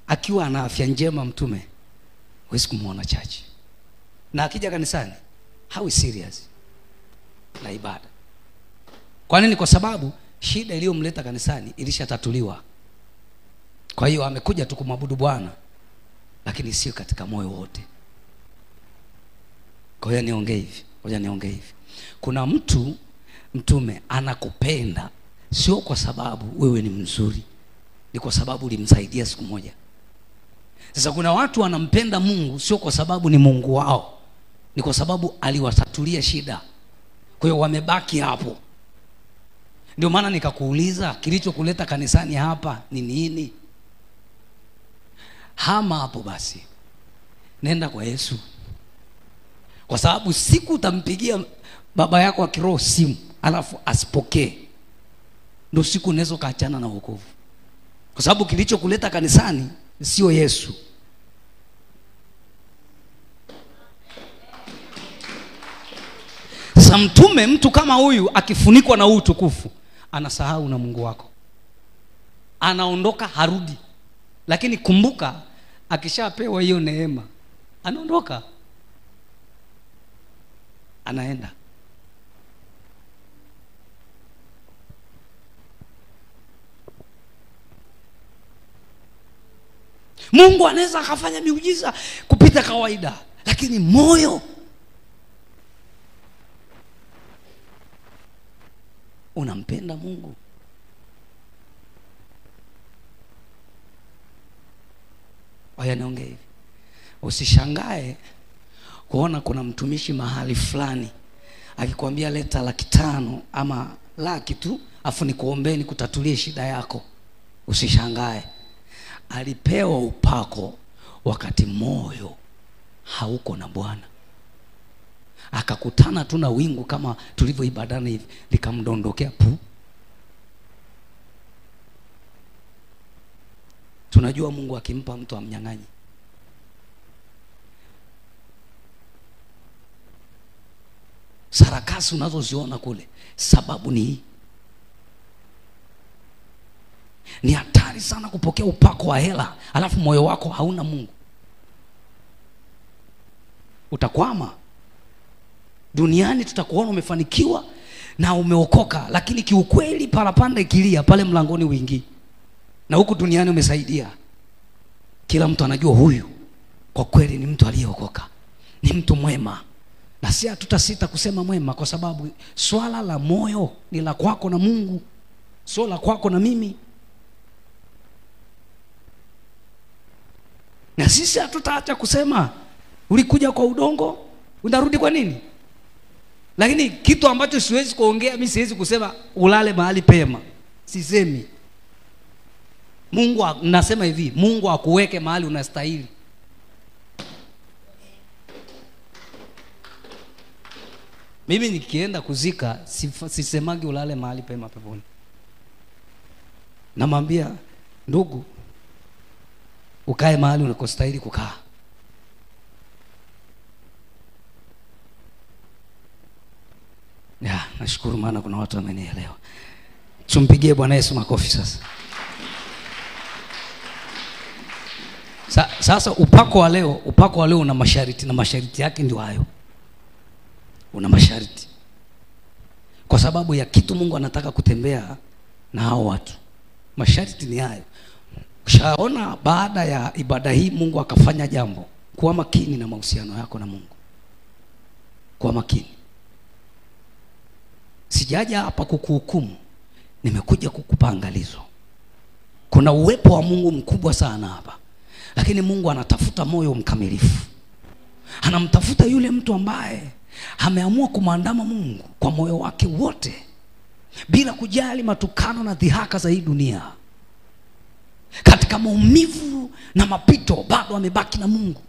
akiwa ana afya njema, mtume, huwezi kumuona chachi, na akija kanisani hawi serious na ibada. Kwa nini? Kwa sababu shida iliyomleta kanisani ilishatatuliwa. Kwa hiyo amekuja tu kumwabudu Bwana, lakini sio katika moyo wote. Kwa hiyo niongee hivi, kuna mtu, mtume, anakupenda sio kwa sababu wewe ni mzuri, ni kwa sababu ulimsaidia siku moja. Sasa kuna watu wanampenda Mungu sio kwa sababu ni Mungu wao, ni kwa sababu aliwatatulia shida. Kwa hiyo wamebaki hapo. Ndio maana nikakuuliza, kilichokuleta kanisani hapa ni nini? Hama hapo basi, nenda kwa Yesu. Kwa sababu siku utampigia baba yako wa kiroho simu alafu asipokee, ndio siku unaweza kaachana na wokovu. Kwa sababu kilichokuleta kanisani sio Yesu. Sasa mtume, mtu kama huyu akifunikwa na utukufu, anasahau na Mungu wako, anaondoka, harudi. Lakini kumbuka, akishapewa hiyo neema anaondoka, anaenda. Mungu anaweza akafanya miujiza kupita kawaida, lakini moyo unampenda Mungu. Waya niongee hivi, usishangae kuona kuna mtumishi mahali fulani akikwambia leta 500,000 ama laki tu afu nikuombeni kutatulie shida yako. Usishangae, alipewa upako wakati moyo hauko na Bwana. Akakutana tu na wingu kama tulivyo ibadani hivi, likamdondokea pu. Tunajua Mungu akimpa mtu amnyang'anyi. Sarakasi unazoziona kule, sababu ni hatari tayari sana kupokea upako wa hela, alafu moyo wako hauna Mungu, utakwama. Duniani tutakuona umefanikiwa na umeokoka, lakini kiukweli parapanda ikilia pale mlangoni wingi, na huku duniani umesaidia. Kila mtu anajua huyu kwa kweli ni mtu aliyeokoka, ni mtu mwema. Na si hatutasita kusema mwema, kwa sababu swala la moyo ni la kwako na Mungu, sio la kwako na mimi. Na sisi hatutaacha kusema ulikuja kwa udongo, unarudi kwa nini? Lakini kitu ambacho siwezi kuongea mimi, siwezi kusema ulale mahali pema. Sisemi. Mungu nasema hivi, Mungu akuweke mahali unastahili. Mimi nikienda kuzika sisemagi ulale mahali pema peponi. Namwambia ndugu, ukae mahali unakostahili kukaa. Ya, nashukuru maana kuna watu wamenielewa. Tumpigie Bwana Yesu makofi sasa. Sasa upako wa leo una masharti, na masharti yake ndio hayo. Una masharti. Kwa sababu ya kitu Mungu anataka kutembea na hao watu. Masharti ni hayo. Ushaona baada ya ibada hii Mungu akafanya jambo. Kuwa makini na mahusiano yako na Mungu. Kuwa makini. Sijaja hapa kukuhukumu, nimekuja kukupa angalizo. Kuna uwepo wa Mungu mkubwa sana hapa, lakini Mungu anatafuta moyo mkamilifu. Anamtafuta yule mtu ambaye ameamua kumwandama Mungu kwa moyo wake wote, bila kujali matukano na dhihaka za hii dunia. Katika maumivu na mapito bado amebaki na Mungu.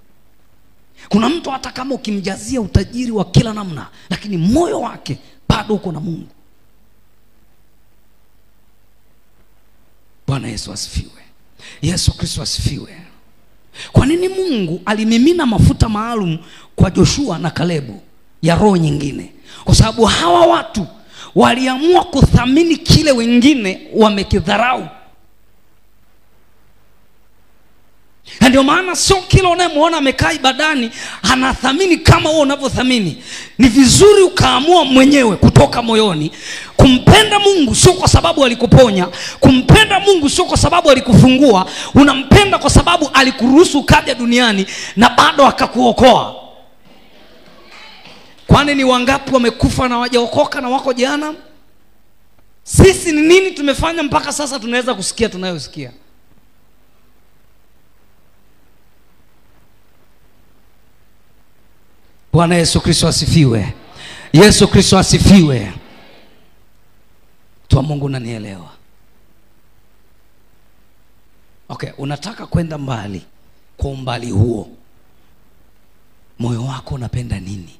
Kuna mtu hata kama ukimjazia utajiri wa kila namna, lakini moyo wake bado uko na Mungu. Bwana Yesu asifiwe. Yesu Kristo asifiwe. Kwa nini Mungu alimimina mafuta maalum kwa Joshua na Kalebu ya roho nyingine? Kwa sababu hawa watu waliamua kuthamini kile wengine wamekidharau. Ndio maana sio kila unayemuona amekaa ibadani anathamini kama wewe unavyothamini. Ni vizuri ukaamua mwenyewe kutoka moyoni kumpenda Mungu, sio kwa sababu alikuponya. Kumpenda Mungu sio kwa sababu alikufungua. Unampenda kwa sababu alikuruhusu ukaja duniani na bado akakuokoa. Kwani ni wangapi wamekufa na hawajaokoka na wako jana? Sisi ni nini tumefanya mpaka sasa tunaweza kusikia tunayosikia? Bwana Yesu Kristo asifiwe. Yesu Kristo asifiwe. Tuwa Mungu unanielewa. Okay, unataka kwenda mbali. Kwa umbali huo, moyo wako unapenda nini?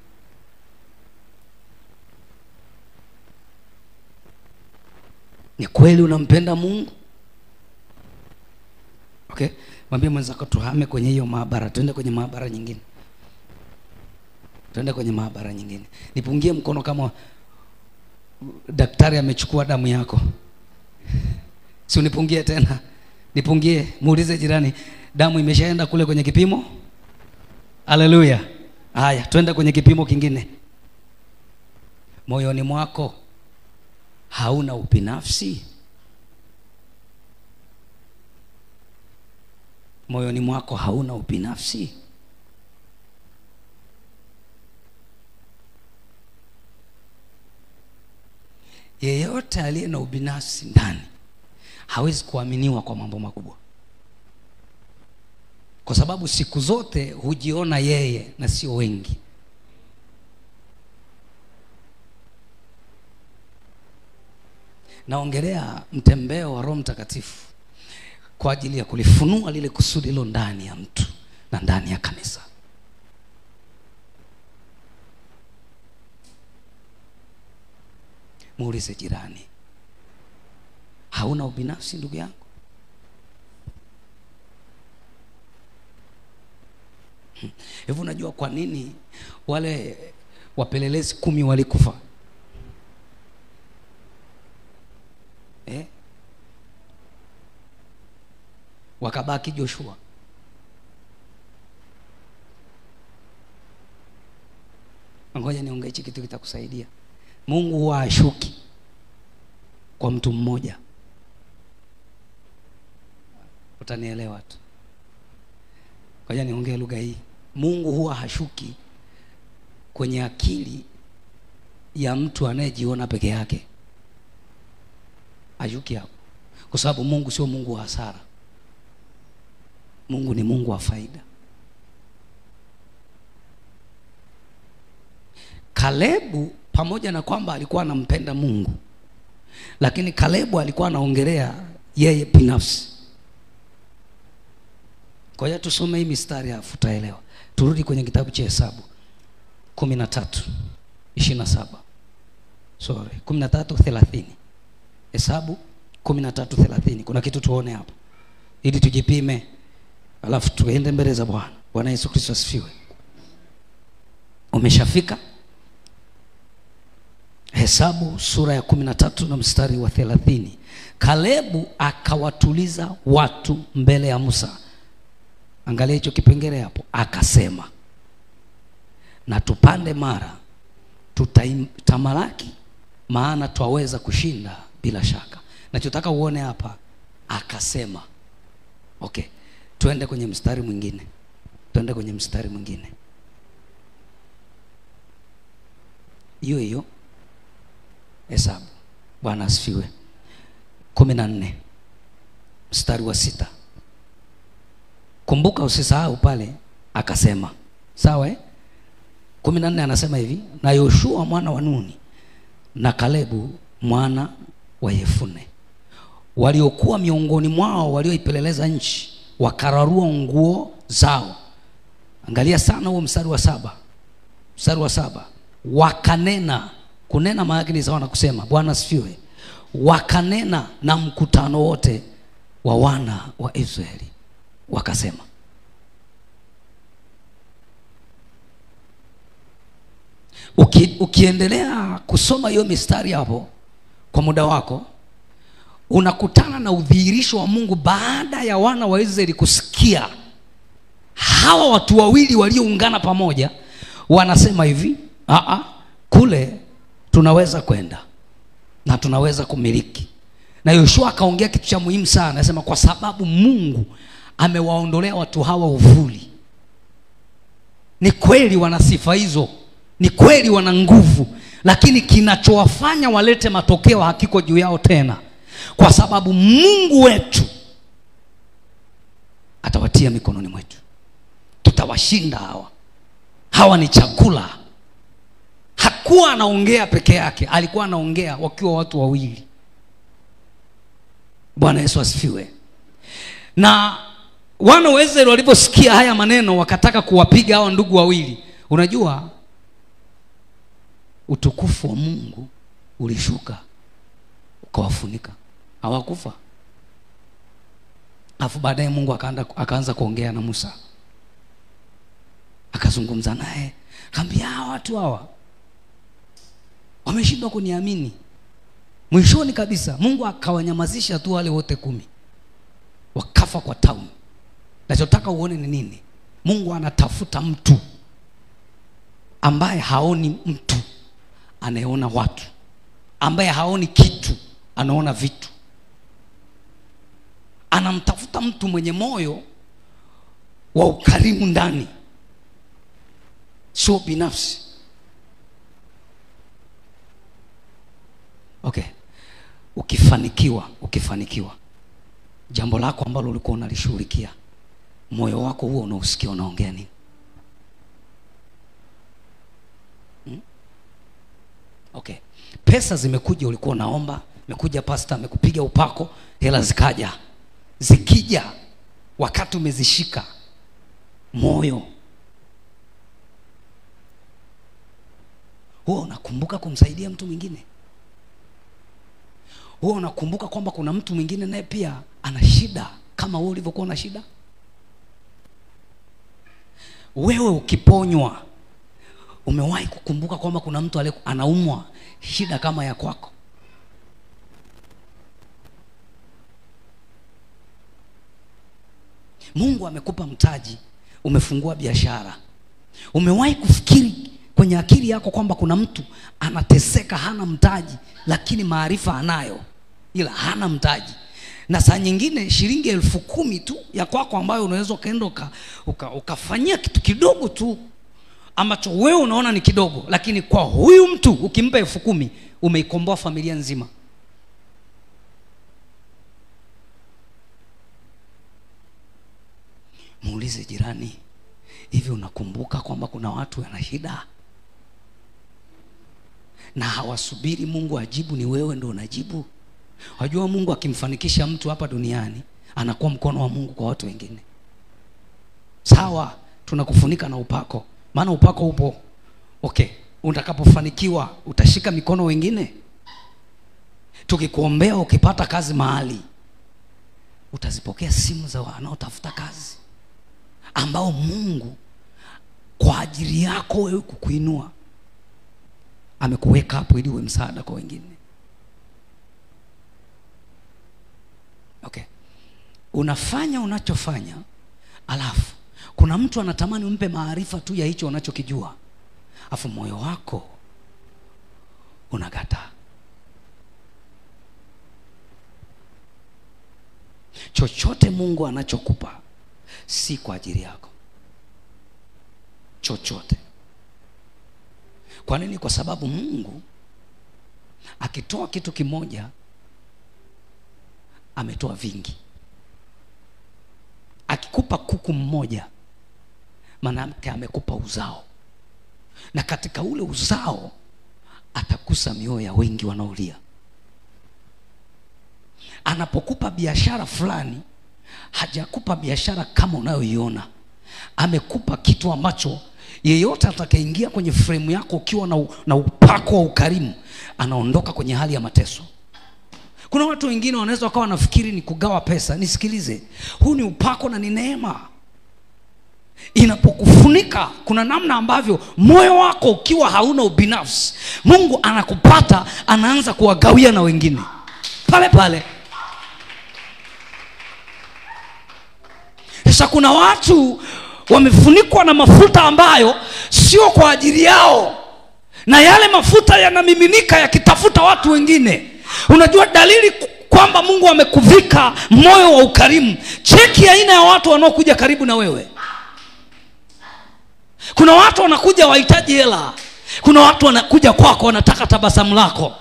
Ni kweli unampenda Mungu? Okay, mwambie mwenzako tuhame kwenye hiyo maabara, tuende kwenye maabara nyingine. Tuende kwenye maabara nyingine. Nipungie mkono kama daktari amechukua damu yako. Si unipungie tena. Nipungie, muulize jirani, damu imeshaenda kule kwenye kipimo? Haleluya. Haya, twende kwenye kipimo kingine. Moyoni mwako hauna ubinafsi? Moyoni mwako hauna ubinafsi? Yeyote aliye na ubinafsi ndani hawezi kuaminiwa kwa mambo makubwa. Kwa sababu siku zote hujiona yeye na sio wengi. Naongelea mtembeo wa Roho Mtakatifu kwa ajili ya kulifunua lile kusudi hilo ndani ya mtu na ndani ya kanisa. Muulize jirani, hauna ubinafsi ndugu yangu? Hivi unajua kwa nini wale wapelelezi 10 walikufa? wakabaki Joshua. Ngoja niongee hichi kitu kitakusaidia. Mungu huwa hashuki kwa mtu mmoja. Utanielewa tu. Ngoja niongee lugha hii. Mungu huwa hashuki kwenye akili ya mtu anayejiona peke yake. Hashuki hapo. Kwa sababu Mungu sio Mungu wa hasara. Mungu ni Mungu wa faida. Kalebu pamoja na kwamba alikuwa anampenda Mungu, lakini Kalebu alikuwa anaongelea yeye binafsi. Kwa hiyo tusome hii mistari afu utaelewa. Turudi kwenye kitabu cha Hesabu 13:27. 13:30. Hesabu 13:30. Kuna kitu tuone hapo ili tujipime, alafu tuende mbele za Bwana. Bwana Yesu Kristo asifiwe. Umeshafika? Hesabu sura ya 13 na mstari wa 30. Kalebu akawatuliza watu mbele ya Musa. Angalia hicho kipengele hapo. Akasema, na tupande Mara, tutatamalaki, maana twaweza kushinda bila shaka. Nachotaka uone hapa, akasema. Okay, tuende kwenye mstari mwingine. Hiyo Hesabu. Bwana asifiwe. 14 mstari wa 6. Kumbuka, usisahau pale akasema. Sawa 14 anasema hivi, na Yoshua mwana wa Nuni na Kalebu mwana wa Yefune waliokuwa miongoni mwao walioipeleleza nchi, wakararua nguo zao. Angalia sana huo mstari wa 7. Wakanena. Kunena maana yake ni sawa na kusema. Bwana asifiwe. Wakanena na mkutano wote wa wana wa Israeli wakasema. Ukiendelea kusoma hiyo mistari hapo kwa muda wako, unakutana na udhihirisho wa Mungu baada ya wana wa Israeli kusikia hawa watu wawili walioungana pamoja wanasema hivi, kule tunaweza kwenda na tunaweza kumiliki. Na Yoshua akaongea kitu cha muhimu sana. Anasema kwa sababu Mungu amewaondolea watu hawa uvuli. Ni kweli wana sifa hizo, ni kweli wana nguvu, lakini kinachowafanya walete matokeo hakiko juu yao tena, kwa sababu Mungu wetu atawatia mikononi mwetu. Tutawashinda hawa ni chakula. Hakuwa anaongea peke yake, alikuwa anaongea wakiwa watu wawili. Bwana Yesu asifiwe. Na wana wa Israeli waliposikia haya maneno wakataka kuwapiga hao ndugu wawili. Unajua utukufu wa Mungu ulishuka ukawafunika, hawakufa. Alafu baadaye Mungu akaanza kuongea na Musa, akazungumza naye, akamwambia watu hawa wameshindwa kuniamini. Mwishoni kabisa Mungu akawanyamazisha tu wale wote 10, wakafa kwa tauni. Nachotaka uone ni nini? Mungu anatafuta mtu ambaye haoni mtu, anayeona watu, ambaye haoni kitu, anaona vitu. Anamtafuta mtu mwenye moyo wa ukarimu ndani, sio binafsi. Okay. Ukifanikiwa jambo lako ambalo ulikuwa unalishughulikia, moyo wako huo unausikia unaongea nini? Okay. Pesa zimekuja, ulikuwa unaomba, imekuja pastor amekupiga upako, hela zikaja. Zikija wakati umezishika, moyo huo unakumbuka kumsaidia mtu mwingine. Huo unakumbuka kwamba kuna mtu mwingine naye pia ana shida kama wewe ulivyokuwa na shida. Wewe ukiponywa, umewahi kukumbuka kwamba kuna mtu anaumwa shida kama ya kwako? Mungu amekupa mtaji, umefungua biashara. Umewahi kufikiri kwenye akili yako kwamba kuna mtu anateseka hana mtaji, lakini maarifa anayo ila hana mtaji? Na saa nyingine shilingi 10,000 tu ya kwako ambayo unaweza kaenda ukafanyia kitu kidogo tu ambacho wewe unaona ni kidogo, lakini kwa huyu mtu ukimpa 10,000 umeikomboa familia nzima. Muulize jirani, hivi unakumbuka kwamba kuna watu wana shida na hawasubiri Mungu ajibu, ni wewe ndo unajibu? Wajua Mungu akimfanikisha mtu hapa duniani anakuwa mkono wa Mungu kwa watu wengine. Sawa, tunakufunika na upako, maana upako upo. Okay, utakapofanikiwa utashika mikono wengine. Tukikuombea ukipata kazi mahali, utazipokea simu za wanaotafuta kazi ambao Mungu kwa ajili yako wewe kukuinua amekuweka hapo ili uwe msaada kwa wengine. Okay, unafanya unachofanya, alafu kuna mtu anatamani umpe maarifa tu ya hicho unachokijua, alafu moyo wako unakataa. Chochote Mungu anachokupa si kwa ajili yako. Chochote. Kwa nini? Kwa sababu Mungu akitoa kitu kimoja ametoa vingi. Akikupa kuku mmoja, maana yake amekupa uzao, na katika ule uzao atakusa mioyo ya wengi wanaolia. Anapokupa biashara fulani, hajakupa biashara kama unayoiona. Amekupa kitu ambacho yeyote atakayeingia kwenye frame yako ukiwa na upako wa ukarimu anaondoka kwenye hali ya mateso. Kuna watu wengine wanaweza wakawa wanafikiri ni kugawa pesa. Nisikilize, huu ni upako na ni neema. Inapokufunika, kuna namna ambavyo moyo wako ukiwa hauna ubinafsi, Mungu anakupata, anaanza kuwagawia na wengine pale pale. Sasa kuna watu wamefunikwa na mafuta ambayo sio kwa ajili yao, na yale mafuta yanamiminika yakitafuta watu wengine. Unajua dalili kwamba Mungu amekuvika moyo wa ukarimu? Cheki aina ya watu wanaokuja karibu na wewe. Kuna watu wanakuja wahitaji hela. Kuna watu wanakuja kwako wanataka tabasamu lako.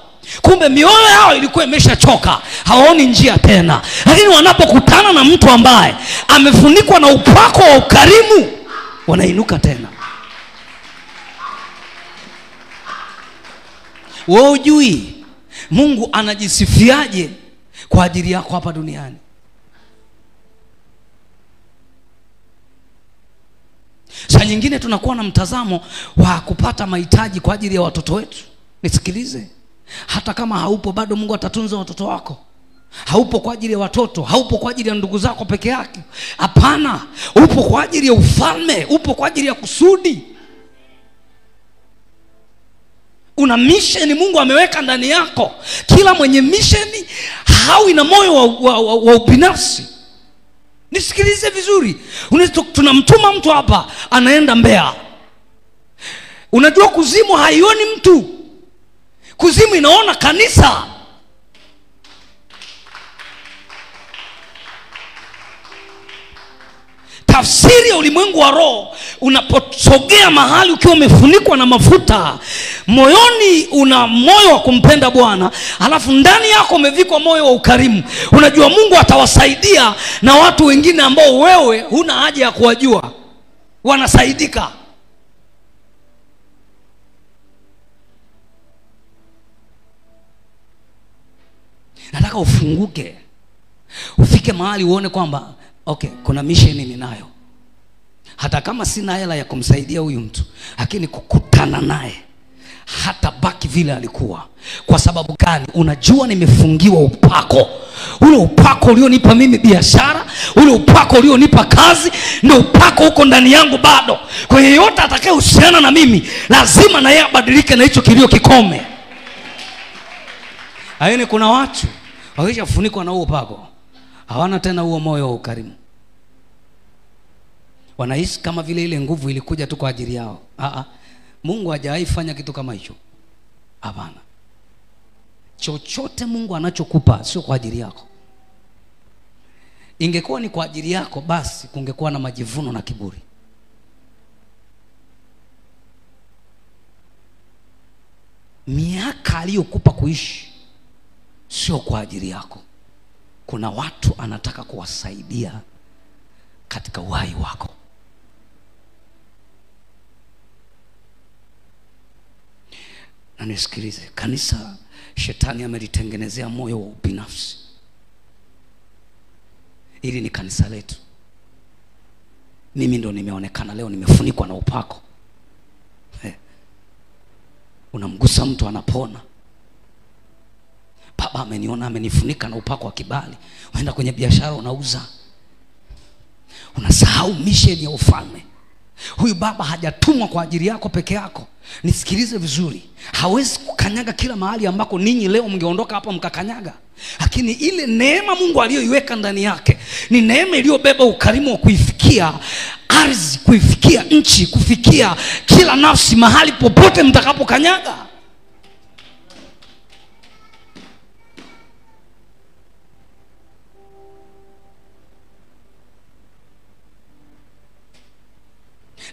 Kumbe mioyo yao ilikuwa imeshachoka, hawaoni njia tena. Lakini wanapokutana na mtu ambaye amefunikwa na upako wa ukarimu, wanainuka tena. Wewe hujui Mungu anajisifiaje kwa ajili yako hapa duniani. Saa nyingine tunakuwa na mtazamo wa kupata mahitaji kwa ajili ya watoto wetu. Nisikilize, hata kama haupo bado Mungu atatunza watoto wako. Haupo kwa ajili ya watoto, haupo kwa ajili ya ndugu zako peke yake. Hapana, upo kwa ajili ya ufalme, upo kwa ajili ya kusudi. Una mission Mungu ameweka ndani yako. Kila mwenye mission hawi na moyo wa ubinafsi. Nisikilize vizuri. Tunamtuma mtu hapa anaenda Mbeya. Unajua kuzimu haioni mtu. Kuzimu inaona kanisa. Tafsiri ya ulimwengu wa roho, unaposogea mahali ukiwa umefunikwa na mafuta, moyoni una moyo wa kumpenda Bwana, alafu ndani yako umevikwa moyo wa ukarimu. Unajua Mungu atawasaidia na watu wengine ambao wewe huna haja ya kuwajua, wanasaidika. Nataka ufunguke, ufike mahali uone kwamba okay, kuna mission ninayo. Hata kama sina hela ya kumsaidia huyu mtu, lakini kukutana naye hata baki vile alikuwa. Kwa sababu gani? Unajua nimefungiwa upako. Ule upako ulionipa mimi biashara, ule upako ulionipa kazi, ndio upako uko ndani yangu bado. Kwa hiyo yote atakayehusiana na mimi lazima na yeye abadilike na hicho kilio kikome. Haini kuna watu wakishafunikwa na huo upako hawana tena huo moyo wa ukarimu. Wanahisi kama vile ile nguvu ilikuja tu kwa ajili yao. Mungu hajawahi fanya kitu kama hicho. Hapana. Chochote Mungu anachokupa sio kwa ajili yako. Ingekuwa ni kwa ajili yako, basi kungekuwa na majivuno na kiburi. Miaka aliyokupa kuishi sio kwa ajili yako. Kuna watu anataka kuwasaidia katika uhai wako. Na nisikilize, kanisa shetani amelitengenezea moyo wa ubinafsi. Hili ni kanisa letu. Mimi ndo nimeonekana leo nimefunikwa na upako. Unamgusa mtu anapona. Baba ameniona amenifunika na upako wa kibali. Unaenda kwenye biashara unauza. Unasahau mission ya ufalme. Huyu baba hajatumwa kwa ajili yako peke yako. Nisikilize vizuri. Hawezi kukanyaga kila mahali ambako ninyi leo mngeondoka hapa mkakanyaga. Lakini ile neema Mungu aliyoiweka ndani yake ni neema iliyobeba ukarimu wa kuifikia ardhi, kuifikia nchi, kufikia kila nafsi mahali popote mtakapokanyaga.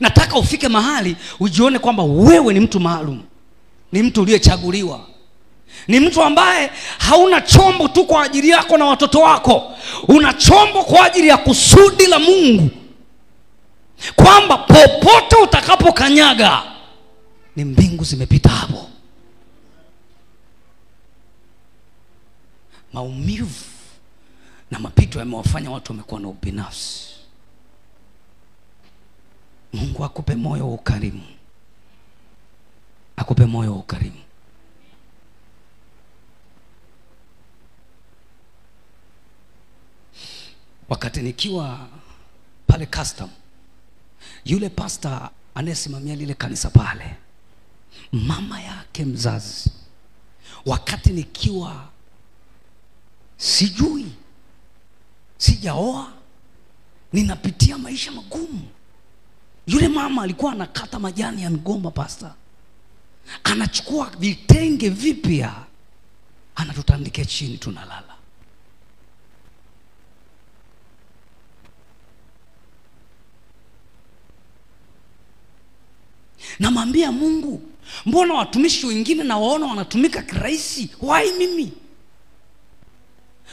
Nataka ufike mahali ujione kwamba wewe ni mtu maalum. Ni mtu uliyechaguliwa. Ni mtu ambaye hauna chombo tu kwa ajili yako na watoto wako. Una chombo kwa ajili ya kusudi la Mungu. Kwamba popote utakapokanyaga ni mbingu zimepita hapo. Maumivu na mapito yamewafanya watu wamekuwa na ubinafsi. Mungu akupe moyo wa ukarimu. Akupe moyo wa ukarimu. Wakati nikiwa pale custom, yule pastor anayesimamia lile kanisa pale, mama yake mzazi, wakati nikiwa sijui, sijaoa, ninapitia maisha magumu, yule mama alikuwa anakata majani ya migomba pastor. Anachukua vitenge vipya, anatutandikia chini, tunalala. Namwambia Mungu, mbona watumishi wengine na waona wanatumika kirahisi? Why mimi?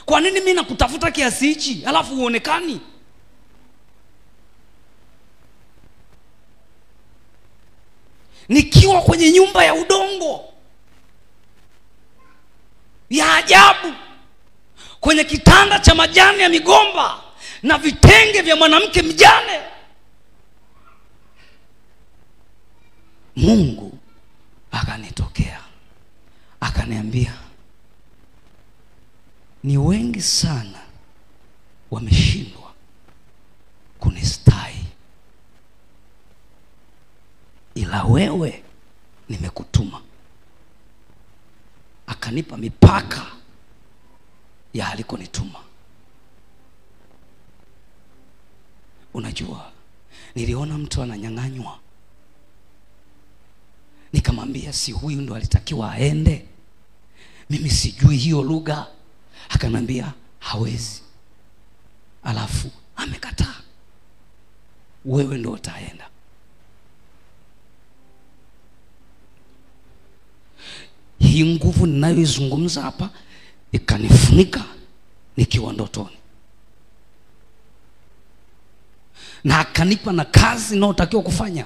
Kwa nini mimi nakutafuta kiasi hichi alafu uonekani? Nikiwa kwenye nyumba ya udongo ya ajabu, kwenye kitanda cha majani ya migomba na vitenge vya mwanamke mjane, Mungu akanitokea akaniambia, ni wengi sana wameshindwa kunistai, ila wewe nimekutuma. Akanipa mipaka ya alikonituma. Unajua, niliona mtu ananyang'anywa, nikamwambia, si huyu ndo alitakiwa aende? Mimi sijui hiyo lugha. Akanambia hawezi, alafu amekataa. Wewe ndo utaenda. Hii nguvu ninayoizungumza hapa ikanifunika nikiwa ndotoni, na akanipa na kazi ninayotakiwa kufanya.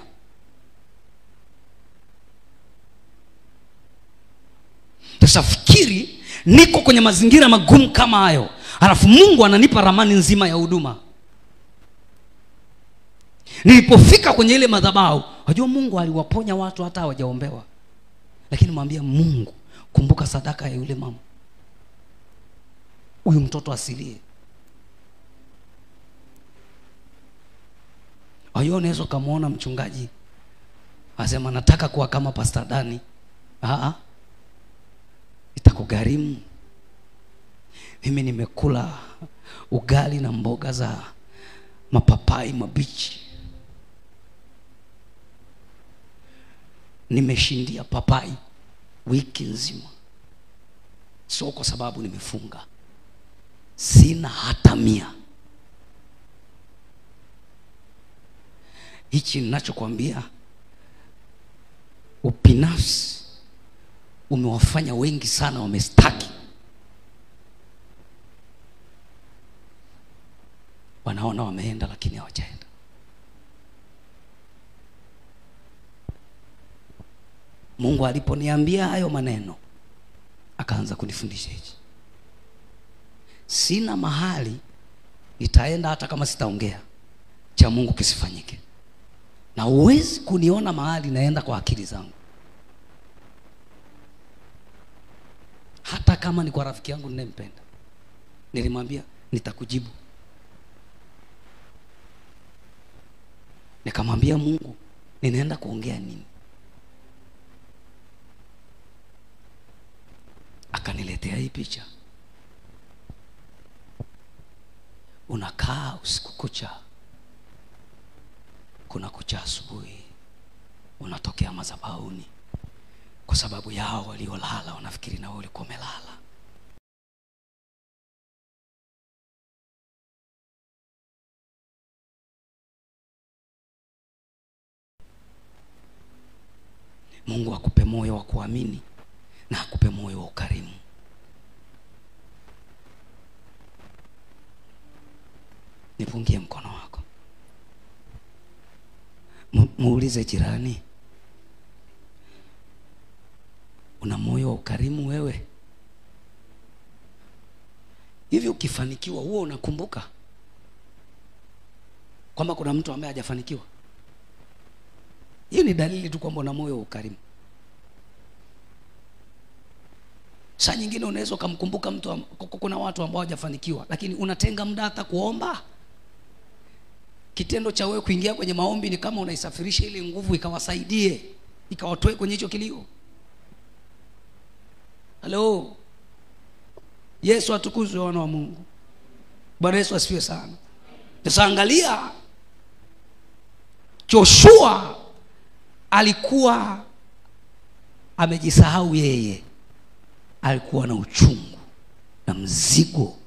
Sasa fikiri, niko kwenye mazingira magumu kama hayo, alafu Mungu ananipa ramani nzima ya huduma. Nilipofika kwenye ile madhabahu, unajua Mungu aliwaponya watu hata hawajaombewa. Lakini mwambia Mungu, kumbuka sadaka ya yule mama, huyu mtoto asilie. Ayo, unaweza kumuona mchungaji asema nataka kuwa kama Pastor Dani. Itakugharimu. Mimi nimekula ugali na mboga za mapapai mabichi nimeshindia papai wiki nzima, sio kwa sababu nimefunga, sina hata 100. Hichi ninachokuambia, ubinafsi umewafanya wengi sana wamestaki. Wanaona wameenda lakini hawajaenda. Mungu aliponiambia hayo maneno, akaanza kunifundisha hichi. Sina mahali nitaenda hata kama sitaongea, cha Mungu kisifanyike. Na huwezi kuniona mahali naenda kwa akili zangu. Hata kama ni kwa rafiki yangu ninayempenda, nilimwambia nitakujibu. Nikamwambia Mungu, ninaenda kuongea nini? Akaniletea hii picha. Unakaa usiku kucha, kuna kucha asubuhi, unatokea madhabahuni kwa sababu yao waliolala wanafikiri na wewe ulikuwa umelala. Mungu akupe moyo wa kuamini na akupe moyo wa ukarimu. Nipungie mkono wako. Muulize jirani, una moyo wa ukarimu wewe? Hivi ukifanikiwa huo unakumbuka kwamba kuna mtu ambaye hajafanikiwa? Hiyo ni dalili tu kwamba una moyo wa ukarimu. Saa nyingine unaweza kumkumbuka mtu, kuna watu ambao hawajafanikiwa, lakini unatenga muda hata kuomba. Kitendo cha wewe kuingia kwenye maombi ni kama unaisafirisha ile nguvu ikawasaidie, ikawatoe kwenye hicho kilio. Hello. Yesu atukuzwe, wana wa Mungu. Bwana Yesu asifiwe sana. Sasa angalia, Joshua alikuwa amejisahau yeye. Alikuwa na uchungu na mzigo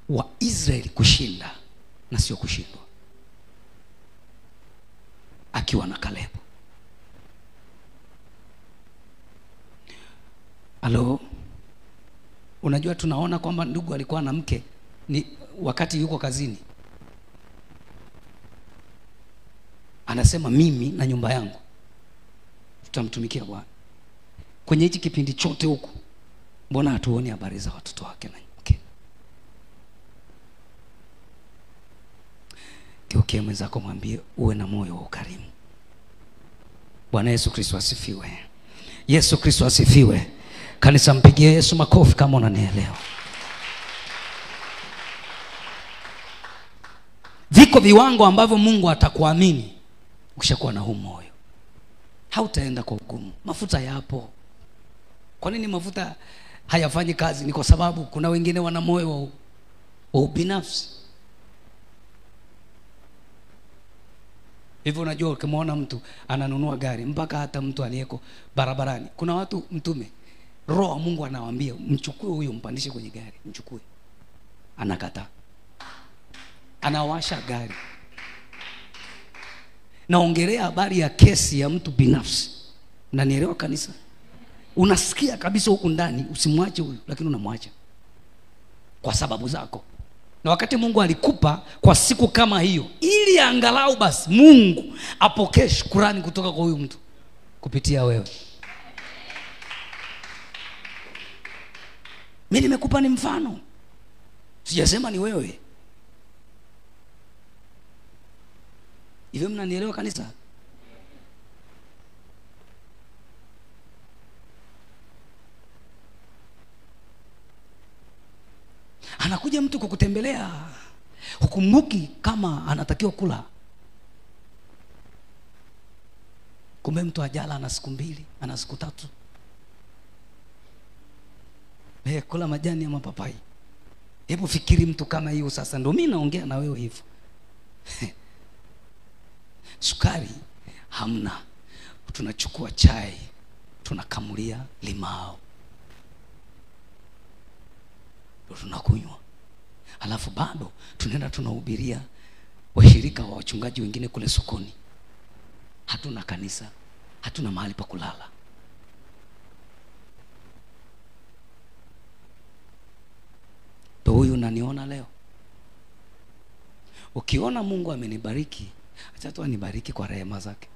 wa Israeli kushinda na sio kushindwa, akiwa na Caleb. Halo. Unajua tunaona kwamba ndugu alikuwa na mke ni wakati yuko kazini, anasema mimi na nyumba yangu tutamtumikia Bwana. Kwenye hichi kipindi chote huku, mbona hatuoni habari za watoto wake na mke? Geukia mwenzako, mwambie uwe na moyo wa ukarimu. Bwana Yesu Kristo asifiwe. Yesu Kristo asifiwe. Kanisa, mpigie Yesu makofi kama unanielewa. Viko viwango ambavyo Mungu atakuamini ukishakuwa na huu moyo. Hautaenda kwa ugumu. Mafuta yapo. Kwa nini mafuta hayafanyi kazi? Ni kwa sababu kuna wengine wana moyo wa ubinafsi. Hivyo unajua, ukimwona mtu ananunua gari, mpaka hata mtu aliyeko barabarani, kuna watu mtume Roho wa Mungu anawaambia mchukue huyo, mpandishe kwenye gari, mchukue. Anakataa. Anawasha gari. Naongelea habari ya kesi ya mtu binafsi. Unanielewa kanisa? Unasikia kabisa huku ndani usimwache huyu, lakini unamwacha kwa sababu zako. Na wakati Mungu alikupa kwa siku kama hiyo, ili angalau basi Mungu apokee shukrani kutoka kwa huyu mtu kupitia wewe. Mimi nimekupa ni mfano, sijasema ni wewe. Hivyo mnanielewa kanisa? Anakuja mtu kukutembelea, hukumbuki kama anatakiwa kula. Kumbe mtu ajala ana siku 2, ana siku 3. Kula majani ya mapapai. Hebu fikiri mtu kama hiyo sasa. Ndio mimi naongea na wewe hivyo. Sukari hamna, tunachukua chai tunakamulia limao tunakunywa, alafu bado tunaenda tunahubiria washirika wa wachungaji wengine kule sokoni. Hatuna kanisa, hatuna mahali pa kulala. Ndio huyu unaniona leo. Ukiona Mungu amenibariki, acha tu anibariki kwa rehema zake.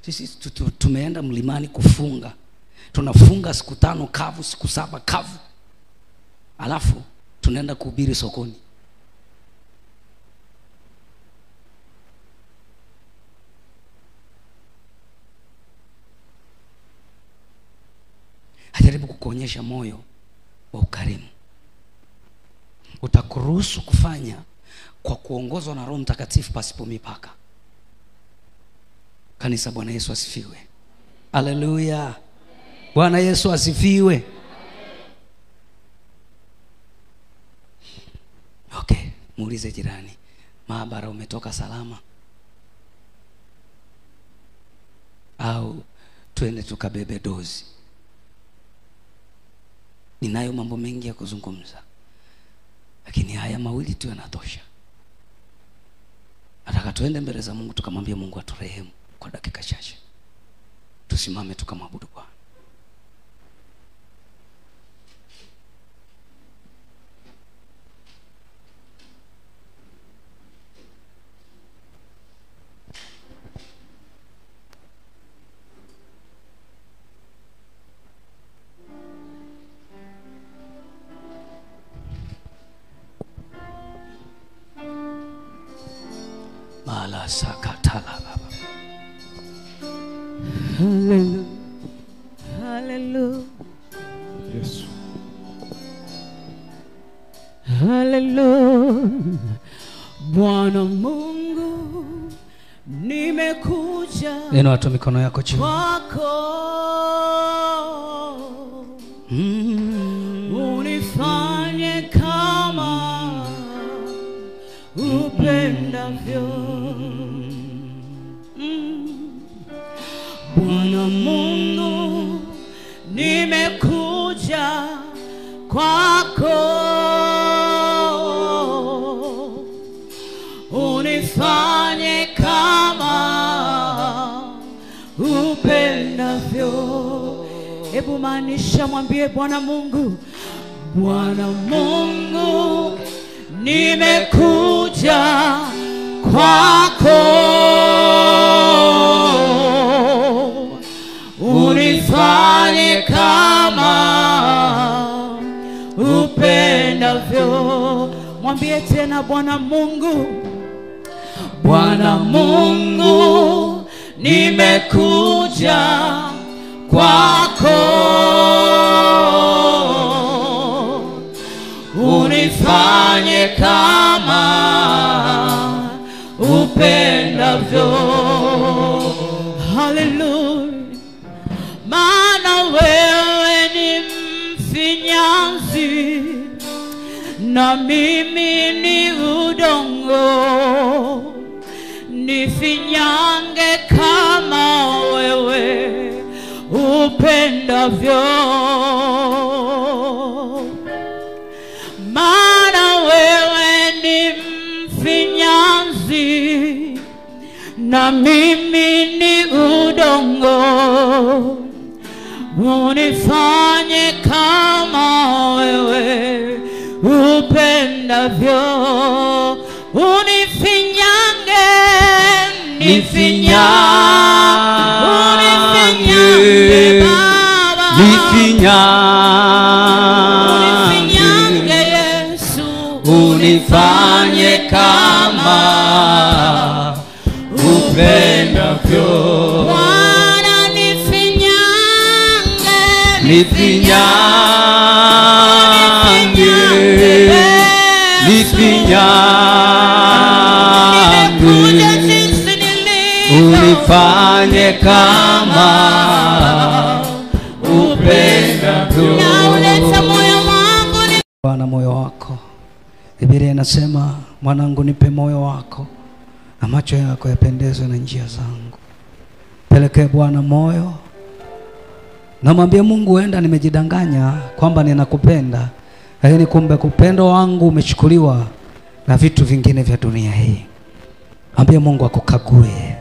Sisi tumeenda mlimani kufunga. Tunafunga siku 5 kavu, siku 7 kavu. Alafu tunaenda kuhubiri sokoni. Ajaribu kukuonyesha moyo wa ukarimu. Utakuruhusu kufanya kwa kuongozwa na Roho Mtakatifu pasipo mipaka. Kanisa, Bwana Yesu asifiwe. Haleluya. Bwana Yesu asifiwe. Okay, muulize jirani, maabara umetoka salama? Au tuende tukabebe dozi? Ninayo mambo mengi ya kuzungumza, lakini haya mawili tu yanatosha. Nataka tuende mbele za Mungu tukamwambie Mungu aturehemu kwa dakika chache. Tusimame tukamwabudu Bwana. Mala sakatala baba. Hallelujah. Hallelujah. Yes. Hallelujah. Bwana Mungu, nimekuja. Neno watu mikono yako chini. Kwako. Unifanye kama upendavyo. Bwana Mungu, nimekuja kwako. Unifanye kama upendavyo. Hebu maanisha, mwambie Bwana Mungu, Bwana Mungu, nimekuja kwako. Unifanye kama upendavyo. Mwambie tena, Bwana Mungu, Bwana Mungu, nimekuja kwako. Unifanye kama upendavyo. Hallelujah. Maana wewe ni mfinyanzi na mimi ni udongo. Nifinyange kama wewe upendavyo. Maana wewe ni mfinyanzi na mimi ni udongo. Unifanye kama wewe upendavyo. Unifinyange, unifinyange Baba, unifinyange Yesu, unifanye kama upendavyo. Bwana nifinyange, nifinyange, nifinyange, unifanye kama upendavyo. Nauleta moyo wangu ni Bwana moyo wako. Biblia inasema, mwanangu nipe moyo wako na macho yako yapendezwe na njia zangu. Pelekee Bwana moyo. Na mwambie Mungu, huenda nimejidanganya kwamba ninakupenda, lakini kumbe upendo wangu umechukuliwa na vitu vingine vya dunia hii. Mwambie Mungu akukague.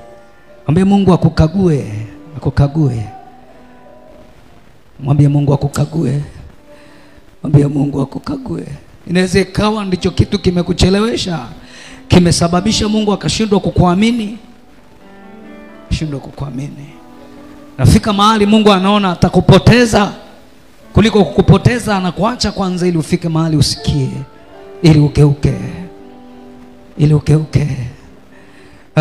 Mwambie Mungu akukague, akukague. Mwambie Mungu akukague. Mwambie Mungu akukague. Inaweza ikawa ndicho kitu kimekuchelewesha, kimesababisha Mungu akashindwa kukuamini. Shindwa kukuamini. Nafika mahali Mungu anaona atakupoteza kuliko kukupoteza, anakuacha kwanza ili ufike mahali usikie, ili ugeuke. Ili ugeuke.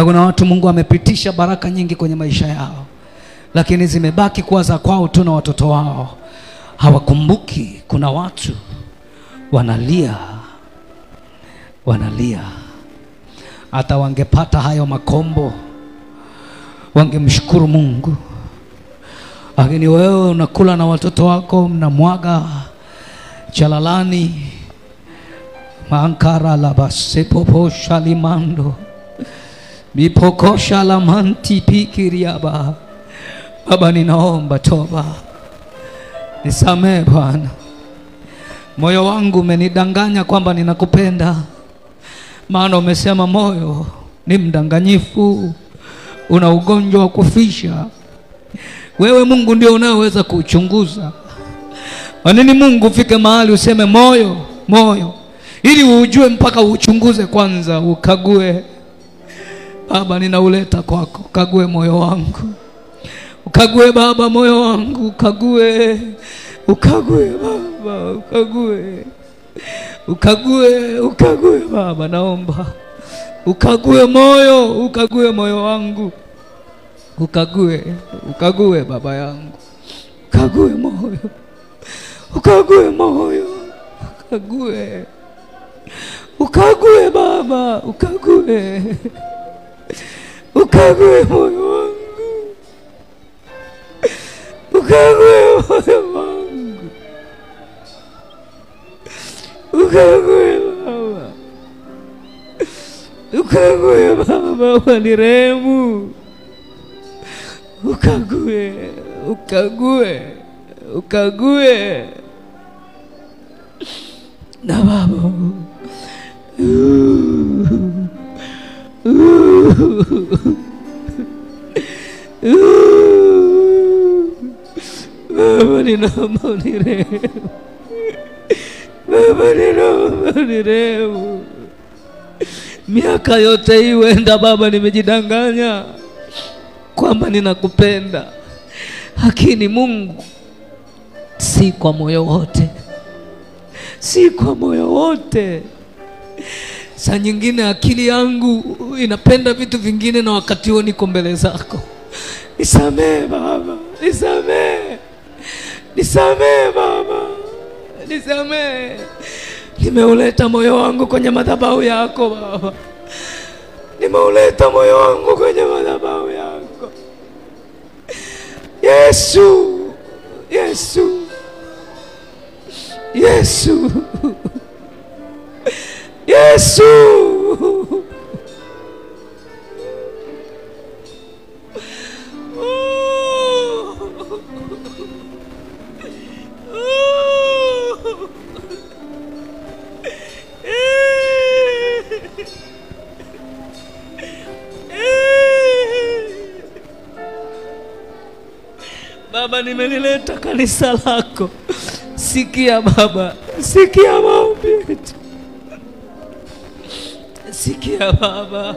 Kuna watu Mungu amepitisha baraka nyingi kwenye maisha yao, lakini zimebaki kuwa za kwao tu na watoto wao. Hawakumbuki kuna watu wanalia. Hata wangepata hayo makombo wangemshukuru Mungu. Lakini wewe unakula na watoto wako, mnamwaga chalalani. Mankara la basepopo shalimando mipoko shalamanti pikiriaba. Baba, ninaomba toba, nisamee Bwana. Moyo wangu umenidanganya kwamba ninakupenda, maana umesema moyo ni mdanganyifu, una ugonjwa wa kufisha. Wewe Mungu ndio unaweza kuchunguza. Kwa nini Mungu ufike mahali useme moyo, ili ujue mpaka uchunguze kwanza, ukague. Baba, ninauleta kwako, ukague moyo wangu. Ukague Baba moyo wangu, ukague Baba, ukague Baba, naomba ukague moyo wangu. Ukague Baba yangu, ukague moyo Baba, ukague moyo wangu, ukague Baba, wanirehemu. Ukague na Baba. Baba, ninaomba unirehemu. Miaka yote hii wenda Baba nimejidanganya kwamba ninakupenda, lakini Mungu, si kwa moyo wote. Saa nyingine akili yangu inapenda vitu vingine, na wakati huo niko mbele zako. Nisamee Baba, nisamee Baba, nisamee. Nimeuleta moyo wangu kwenye madhabahu yako Baba, nimeuleta moyo wangu kwenye madhabahu yako. Yesu. Baba, nimelileta kanisa lako. Sikia Baba, sikia maombi yetu. Sikia Baba,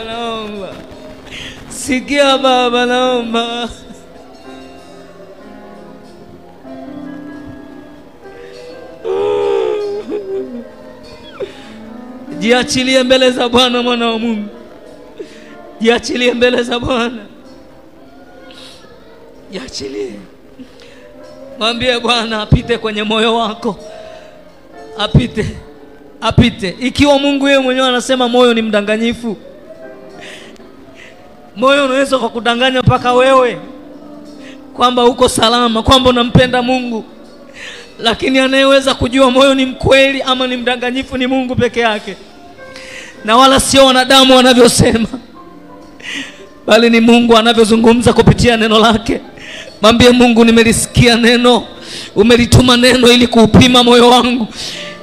naomba. Sikia Baba, naomba. Jiachilie mbele za Bwana, mwana wa Mungu. Jiachilie mbele za Bwana. Jiachilie. Mwambie Bwana apite kwenye moyo wako. Apite. Ikiwa Mungu yeye mwenyewe anasema moyo ni mdanganyifu. Moyo unaweza kukudanganya mpaka wewe kwamba uko salama, kwamba unampenda Mungu, lakini anayeweza kujua moyo ni mkweli ama ni mdanganyifu ni Mungu peke yake, na wala sio wanadamu wanavyosema, bali ni Mungu anavyozungumza kupitia neno lake. Mwambie Mungu, nimelisikia neno, umelituma neno ili kuupima moyo wangu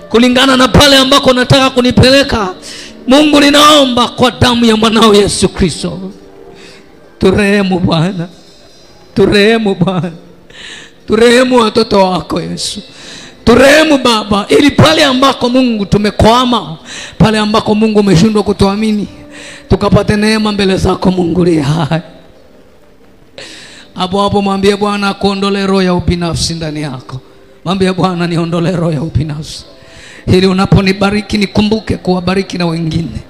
kulingana na pale ambako nataka kunipeleka. Mungu, ninaomba kwa damu ya mwanao Yesu Kristo, turehemu Bwana, turehemu Bwana, turehemu watoto wako Yesu, turehemu Baba, ili pale ambako Mungu tumekwama, pale ambako Mungu umeshindwa kutuamini, tukapate neema mbele zako Mungu li hai. Hapo mwambie Bwana akuondolee roho ya ubinafsi ndani yako. Mwambie Bwana, niondolee roho ya ubinafsi, ili unaponibariki nikumbuke kuwabariki na wengine,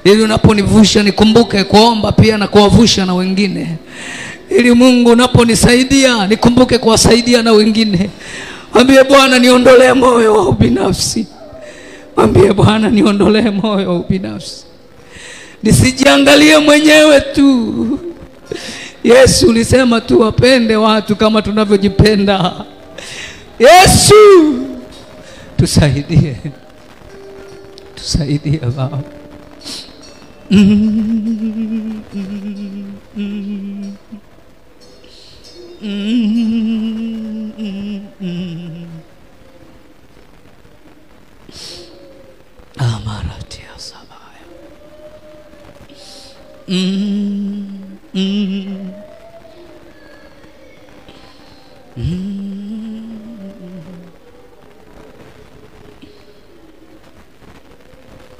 ili unaponivusha nikumbuke kuomba pia na kuwavusha na wengine, ili Mungu unaponisaidia nikumbuke kuwasaidia na wengine. Mwambie Bwana, niondolee moyo wa ubinafsi. Mwambie Bwana, niondolee moyo wa ubinafsi, nisijiangalie mwenyewe tu. Yesu ulisema tu wapende watu kama tunavyojipenda. Yesu, tusaidie, tusaidie Baba. Amaratia sabaya.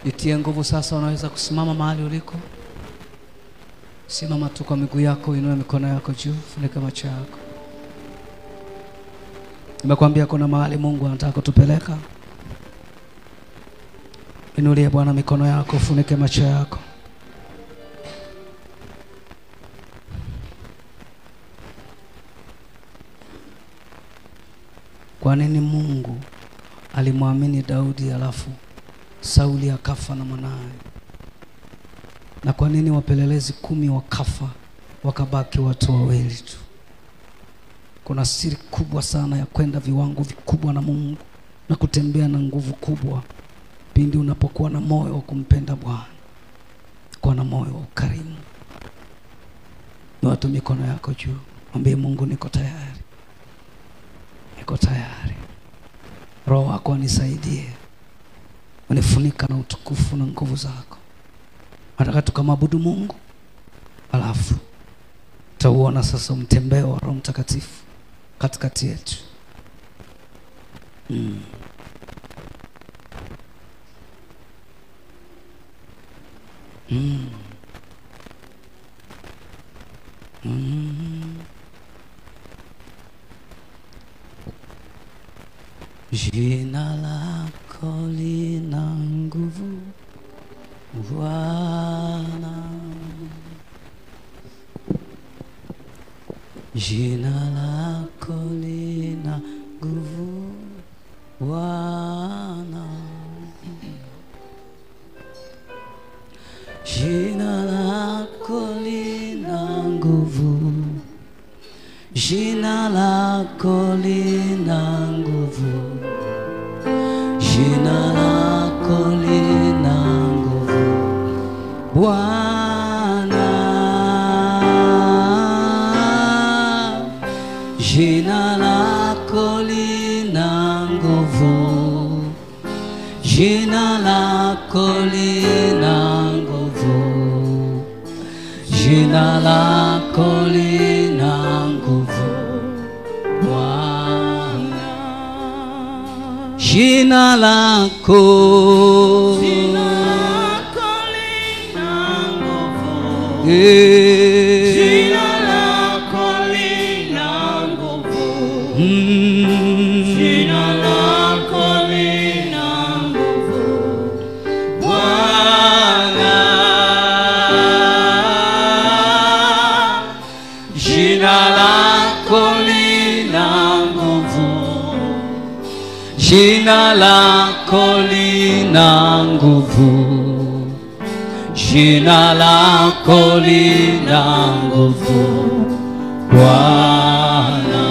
Itie nguvu sasa. Unaweza kusimama mahali uliko. Simama tu kwa miguu yako, inua mikono yako juu, funika macho yako. Nimekwambia kuna mahali Mungu anataka kutupeleka. Inulie Bwana mikono yako, funike macho yako. Kwa nini Mungu alimwamini Daudi alafu Sauli akafa na mwanae? Na kwa nini wapelelezi 10 wakafa wakabaki watu 2 tu? Kuna siri kubwa sana ya kwenda viwango vikubwa na Mungu na kutembea na nguvu kubwa pindi unapokuwa na moyo wa kumpenda Bwana, kwa na moyo wa ukarimu. Nyosha mikono yako juu, mwambie Mungu, niko tayari, niko tayari. Roho wako anisaidie, unifunika na utukufu na nguvu zako. Nataka tukamwabudu Mungu, alafu tauona sasa mtembeo wa Roho Mtakatifu katikati yetu. Jina lako lina nguvu Bwana, jina lako lina nguvu Bwana, jina lako lina nguvu, jina lako lina nguvu, jina lako lina nguvu Bwana, jina lako lina nguvu, jina lako lina nguvu, jina lako lina nguvu Bwana, jina lako lina nguvu, jina lako lina nguvu, jina lako lina nguvu Bwana, jina lako lina nguvu, jina lako lina nguvu, jina lako lina nguvu Bwana.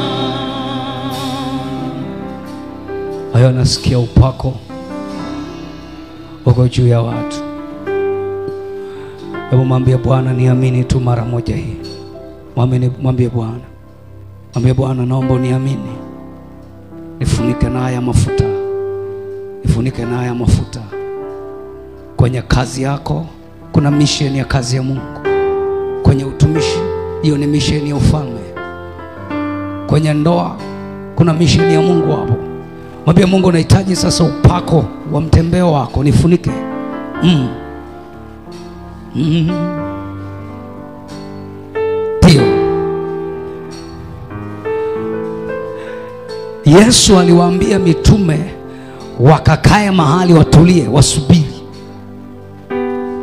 Leo nasikia upako uko juu ya watu. Hebu mwambie Bwana, niamini tu mara moja hii. Mwambie Bwana. Mwambie Bwana, naomba niamini. Nifunike na haya mafuta. Nifunike na haya mafuta. Kwenye kazi yako kuna mission ya kazi ya Mungu. Kwenye utumishi, hiyo ni mission ya ufalme. Kwenye ndoa kuna mission ya Mungu hapo. Mwambie Mungu, nahitaji sasa upako wa mtembeo wako, nifunike. Ndio. Yesu aliwaambia mitume wakakae mahali watulie, wasubiri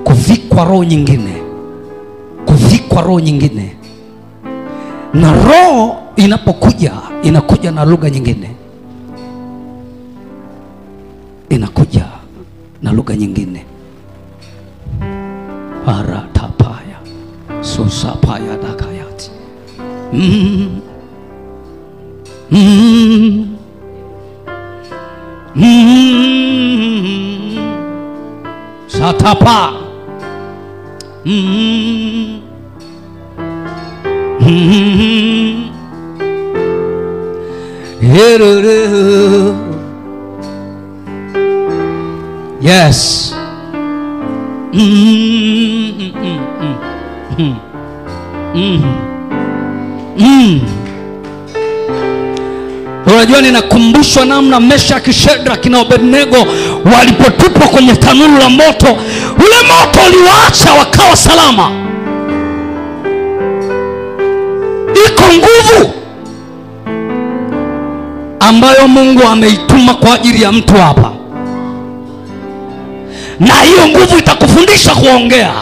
kuvikwa roho nyingine. Kuvikwa roho nyingine. Na roho inapokuja, inakuja na lugha nyingine. Inakuja na lugha nyingine. Aratapaya susapaya dakayati. Satapa. Yes. Unajua, ninakumbushwa namna Meshaki, Shadraka na Abednego walipotupwa kwenye tanuru la moto. Ule moto uliwaacha wakawa salama. Iko nguvu ambayo Mungu ameituma kwa ajili ya mtu hapa. Na hiyo nguvu itakufundisha kuongea.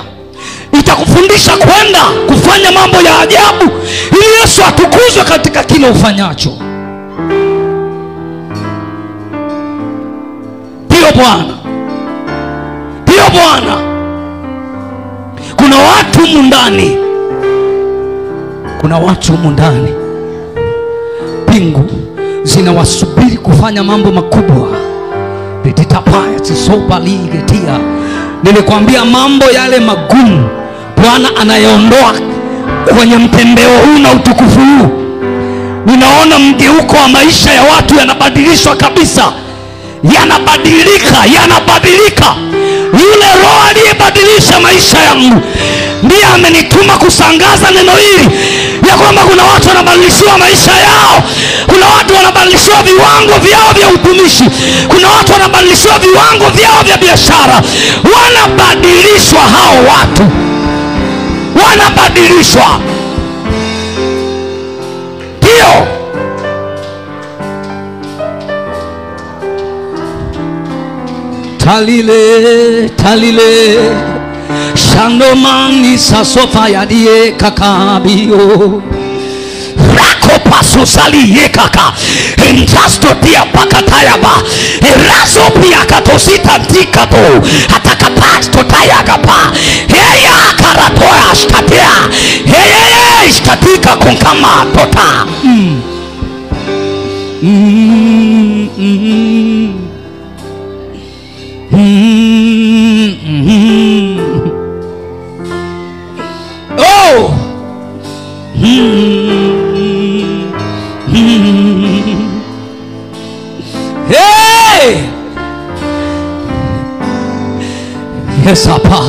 Itakufundisha kwenda kufanya mambo ya ajabu ili Yesu atukuzwe katika kile ufanyacho. Ndio Bwana. Ndio Bwana. Kuna watu humu ndani. Kuna watu humu ndani. Mbingu zinawasubiri kufanya mambo makubwa. Lititapaya tisobaligetia. Nilikwambia mambo yale magumu Bwana anayaondoa kwenye mtembeo huu na utukufu huu. Ninaona mgeuko wa maisha ya watu yanabadilishwa kabisa. Yanabadilika. Yule roho aliyebadilisha maisha yangu ndiye amenituma kusangaza neno hili, ya kwamba kuna watu wanabadilishiwa maisha yao. Kuna watu wanabadilishiwa viwango vyao vya utumishi. Kuna watu wanabadilishiwa viwango vyao vya biashara. Wanabadilishwa hao watu. Wanabadilishwa. Ndio. Talile Shandomani sasofa yadie kakabio Rako paso sali ye kaka Entrasto tia pakatayaba Erazo pia katosita tikato Atakapasto tayagapa Heya karatoya shkatea Heya shkatika kunkama tota Oh. Hey. Yes, Papa.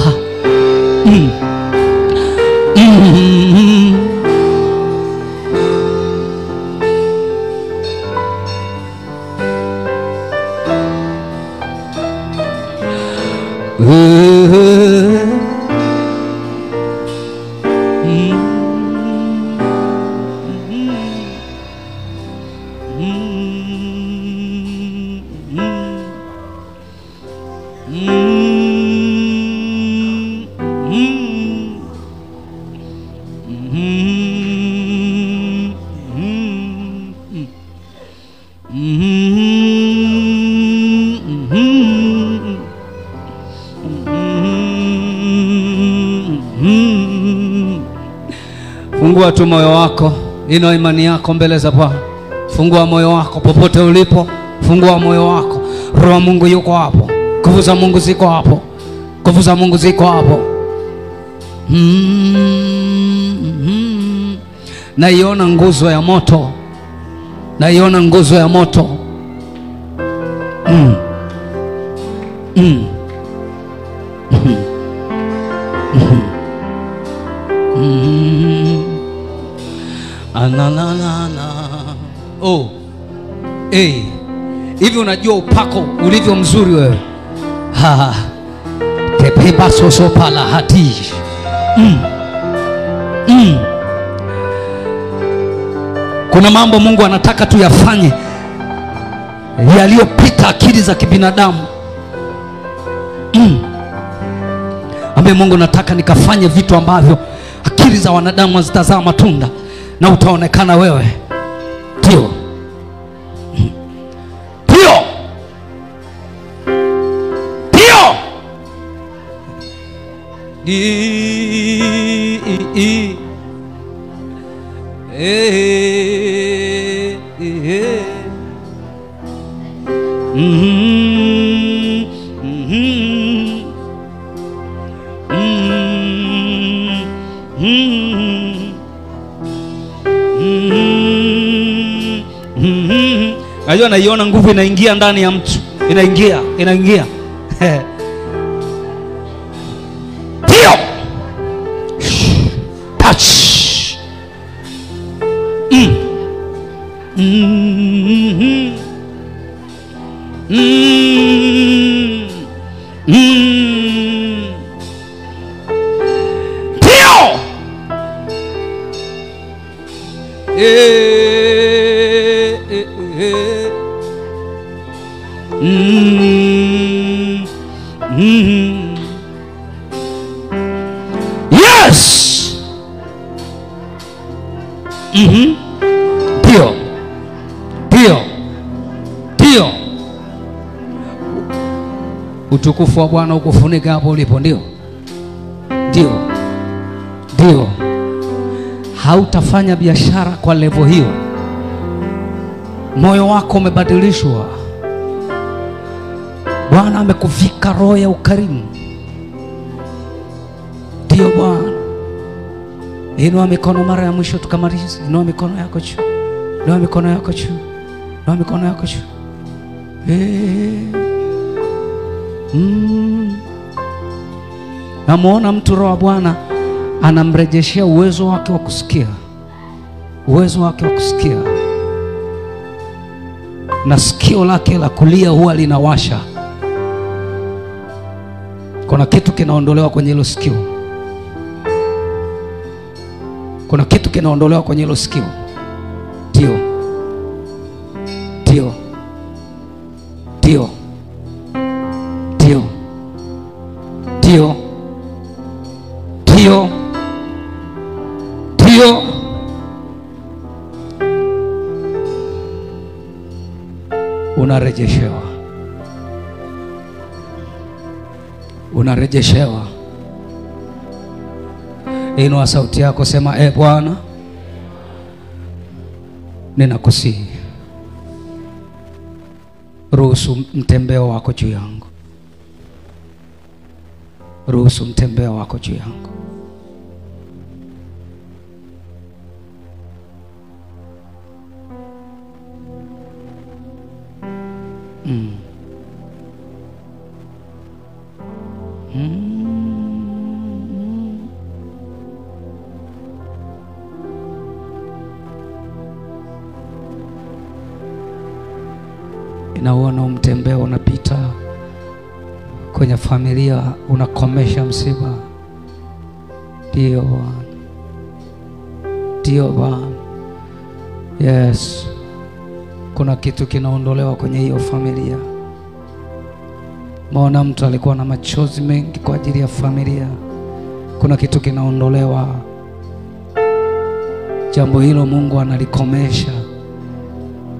Fungua tu moyo wako, ino imani yako mbele za Bwana. Fungua moyo wako popote ulipo. Fungua moyo wako. Roho wa Mungu yuko hapo. Nguvu za Mungu ziko hapo. Nguvu za Mungu ziko hapo. Naiona nguzo ya moto. Naiona nguzo ya moto. Oh. Hivi unajua upako ulivyo mzuri wewe? Tepepa soso pala hati. Kuna mambo Mungu anataka tuyafanye yaliyopita akili za kibinadamu. Ambaye Mungu nataka nikafanye vitu ambavyo akili za wanadamu hazitazaa matunda, na utaonekana wewe ndio. Najua naiona nguvu inaingia ndani ya mtu. Inaingia. Tio. Touch. Tio. Yes. Ndio. Utukufu wa Bwana ukufunika hapo ulipo. Ndio. Hautafanya biashara kwa level hiyo. Moyo wako umebadilishwa. Bwana amekuvika roho ya ukarimu. Ndio Bwana. Inua mikono mara ya mwisho tukamalize. Inua mikono yako juu. Namuona mtu roho wa Bwana anamrejeshea uwezo wake wa kusikia. Na sikio lake la kulia huwa linawasha. Kuna kitu kinaondolewa kwenye hilo sikio. Ndio. Unarejeshewa. Inua sauti yako, sema Bwana, ninakusihi, ruhusu mtembeo wako juu yangu. Inaona umtembeo unapita kwenye familia, unakomesha msiba. Ndio Bwana. Yes. Kuna kitu kinaondolewa kwenye hiyo familia. Maana mtu alikuwa na machozi mengi kwa ajili ya familia. Kuna kitu kinaondolewa. Jambo hilo Mungu analikomesha.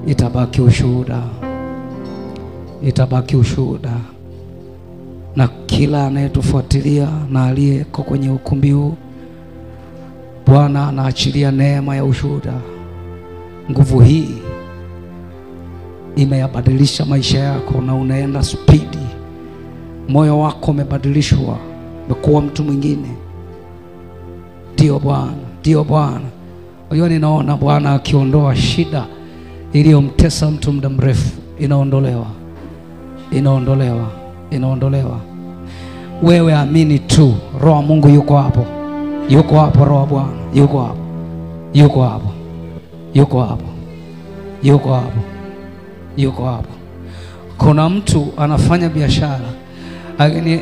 Itabaki ushuhuda. Na kila anayetufuatilia na aliyeko kwenye ukumbi huu, Bwana anaachilia neema ya ushuhuda. Nguvu hii imeyabadilisha maisha yako na unaenda spidi. Moyo wako umebadilishwa, umekuwa mtu mwingine. Ndio Bwana, ndio Bwana. Hiyo ninaona Bwana akiondoa shida iliyomtesa mtu muda mrefu, inaondolewa. Inaondolewa, inaondolewa. Wewe amini tu, Roho wa Mungu yuko hapo. Yuko hapo Roho wa Bwana, yuko hapo. Yuko hapo. Yuko hapo. Yuko hapo. Yuko hapo. Kuna mtu anafanya biashara, lakini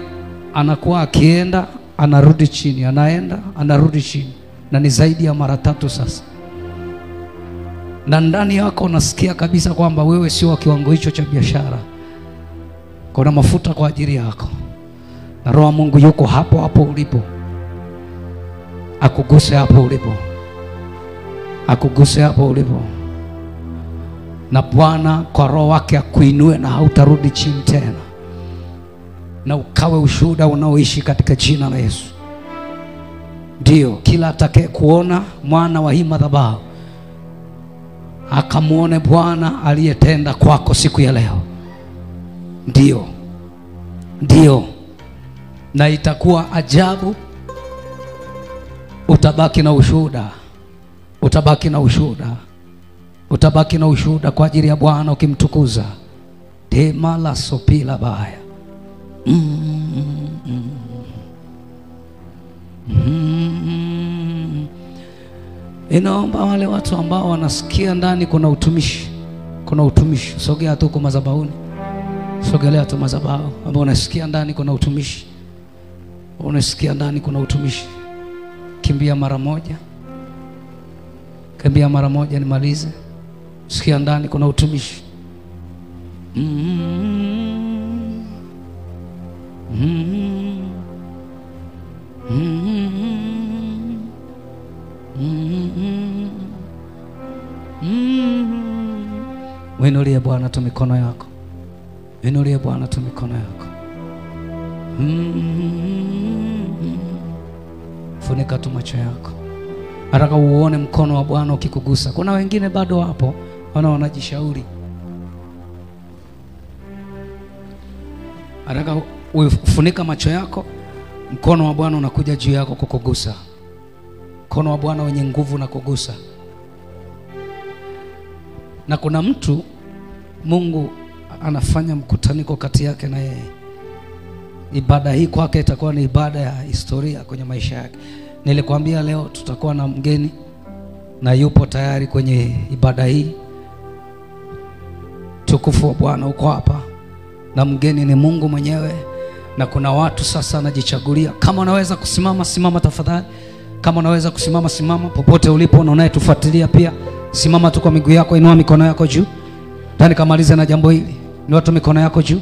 anakuwa akienda anarudi chini, anaenda anarudi chini, na ni zaidi ya mara 3 sasa. Na ndani yako unasikia kabisa kwamba wewe sio wa kiwango hicho cha biashara. Kuna mafuta kwa ajili yako, na Roho wa Mungu yuko hapo hapo ulipo. Akuguse hapo ulipo. Akuguse hapo ulipo. Na Bwana kwa Roho wake akuinue na hautarudi chini tena, na ukawe ushuhuda unaoishi katika jina la Yesu. Ndio, kila atakaye kuona mwana wa hii madhabahu akamuone Bwana aliyetenda kwako siku ya leo. Ndio, ndio, na itakuwa ajabu. Utabaki na ushuhuda, utabaki na ushuhuda, utabaki na ushuhuda kwa ajili ya Bwana ukimtukuza. Temala sopila baya. Inaomba wale watu ambao wanasikia ndani kuna utumishi, kuna utumishi, sogea tu kwa madhabahuni. Sogelea tu madhabahu ambao unasikia ndani kuna utumishi. Unasikia ndani kuna utumishi. Kimbia mara moja. Kimbia mara moja nimalize. Sikia ndani kuna utumishi. Winulie Bwana tu mikono yako. Winulie Bwana tu mikono yako. Funika tu macho yako. Nataka uone mkono wa Bwana ukikugusa. Kuna wengine bado hapo wanajishauri. Nataka ufunika macho yako. Mkono wa Bwana unakuja juu yako kukugusa. Mkono wa Bwana wenye nguvu na kugusa. Na kuna mtu Mungu anafanya mkutaniko kati yake na yeye. Ibada hii kwake itakuwa ni ibada ya historia kwenye maisha yake. Nilikwambia leo tutakuwa na mgeni na yupo tayari kwenye ibada hii. Tukufu wa Bwana uko hapa, na mgeni ni Mungu mwenyewe. Na kuna watu sasa anajichagulia. Kama unaweza kusimama, simama tafadhali. Kama unaweza kusimama, simama popote ulipo. Na unayetufuatilia pia, simama tu kwa miguu yako, inua mikono yako juu. Ndani kamaliza na jambo hili. Inua tu mikono yako juu.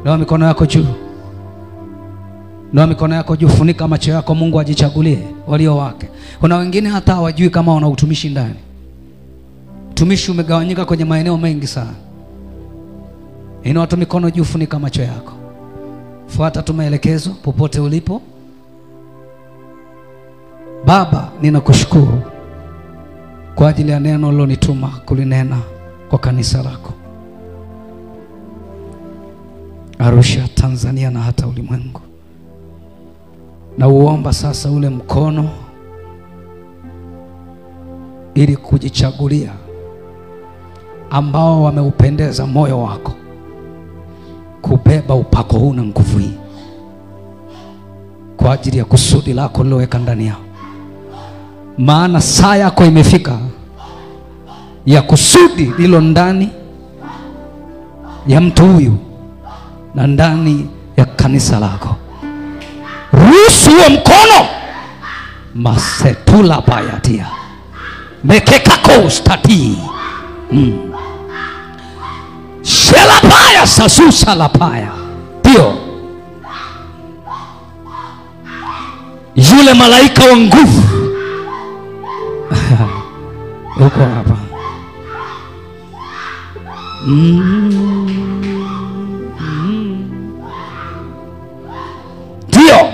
Inua mikono yako juu. Inua mikono yako juu, funika macho yako, Mungu ajichagulie walio wake. Kuna wengine hata hawajui kama wana utumishi ndani. Utumishi umegawanyika kwenye maeneo mengi sana. Inua tu mikono juu, funika macho yako. Fuata tu maelekezo popote ulipo. Baba, ninakushukuru kwa ajili ya neno ulilonituma kulinena kwa kanisa lako Arusha, Tanzania na hata ulimwengu. Na uomba sasa ule mkono ili kujichagulia ambao wameupendeza moyo wako kubeba upako huu na nguvu hii kwa ajili ya kusudi lako liloweka ndani yao. Maana saa yako imefika ya kusudi lilo ndani ya mtu huyu na ndani ya kanisa lako. Ruhusu huo mkono masetula bayatia mekekako ustati shelapaya sasusa lapaya. Ndio yule malaika wa nguvu uko hapa. Ndio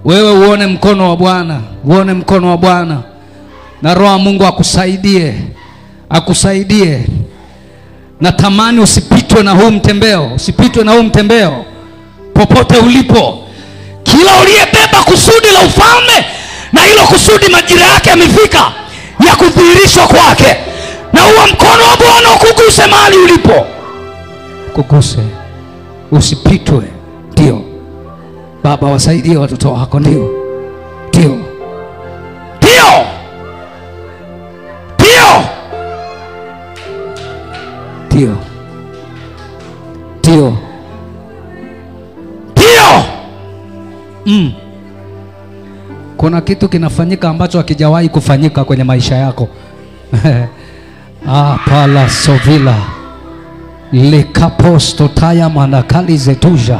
wewe uone mkono wa Bwana, uone mkono wa Bwana, na Roho wa Mungu akusaidie, akusaidie Natamani usipitwe na huu mtembeo, usipitwe na huu mtembeo popote ulipo. Kila uliyebeba kusudi la ufalme, na hilo kusudi majira yake yamefika ya kudhihirishwa kwake, na huo mkono wa Bwana ukuguse mahali ulipo, kuguse, usipitwe. Ndio Baba, wasaidie watoto wako. Ndio, ndio, ndio, ndio, ndio, ndio, ndio. Kuna kitu kinafanyika ambacho hakijawahi kufanyika kwenye maisha yako. Pala sovila lekaposto taya manakali zetuja.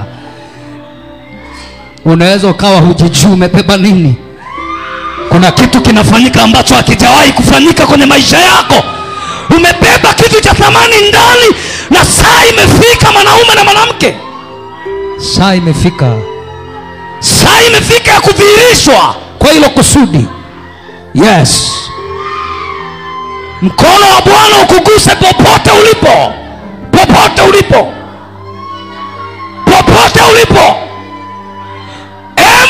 Unaweza ukawa hujijui umebeba nini. Kuna kitu kinafanyika ambacho hakijawahi kufanyika kwenye maisha yako. Umebeba kitu cha thamani ndani, na saa imefika, mwanaume na mwanamke. Saa imefika. Saa imefika ya kudhihirishwa kwa hilo kusudi. Yes. Mkono wa Bwana ukuguse popote ulipo. Popote ulipo. Popote ulipo.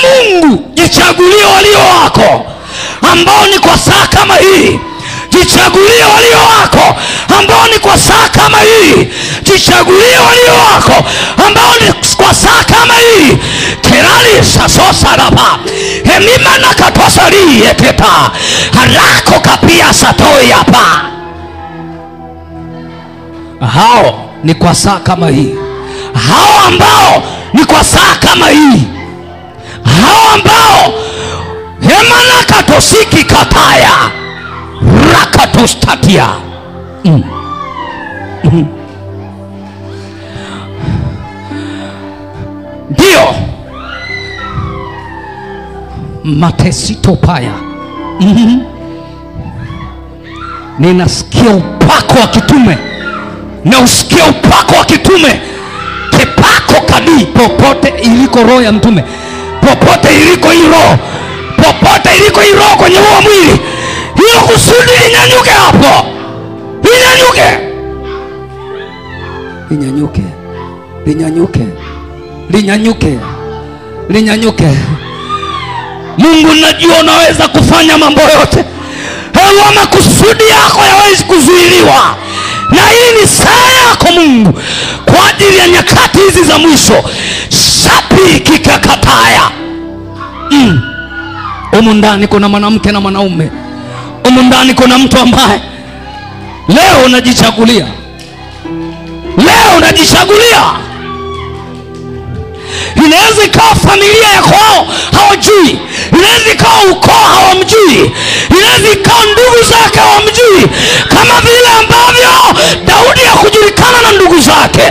Mungu, jichagulie walio wako ambao ni kwa saa kama hii. Jichagulie walio wako ambao ni kwa saa kama hii. Jichagulie walio wako ambao ni kwa saa kama hii. Kerali sasosa raba hemima na katosari eketa harako kapia satoi hapa. Hao ni kwa saa kama hii. Hao ambao ni kwa saa kama hii. Hao ambao hemana katosiki kataya rakatostatia. Ndio matesito paya. Ninasikia upako wa kitume, na usikia upako wa kitume. Kepako kadi popote iliko roho ya mtume, popote iliko hii roho, popote iliko hii roho kwenye huo mwili, hilo kusudi linyanyuke hapo. Linyanyuke, linyanyuke, linyanyuke, linyanyuke, linyanyuke. Mungu, najua unaweza kufanya mambo yote. Hewa makusudi yako yawezi kuzuiliwa, na hii ni saa yako Mungu kwa ajili ya nyakati hizi za mwisho. Sapi kikakataya. Humu ndani kuna mwanamke na mwanaume. Humu ndani kuna mtu ambaye leo unajichagulia. Leo unajichagulia. Inaweza ikawa familia ya kwao hawajui. Inaweza ikawa ukoo hawamjui. Inaweza ikawa ndugu zake hawamjui, kama vile ambavyo Daudi hakujulikana na ndugu zake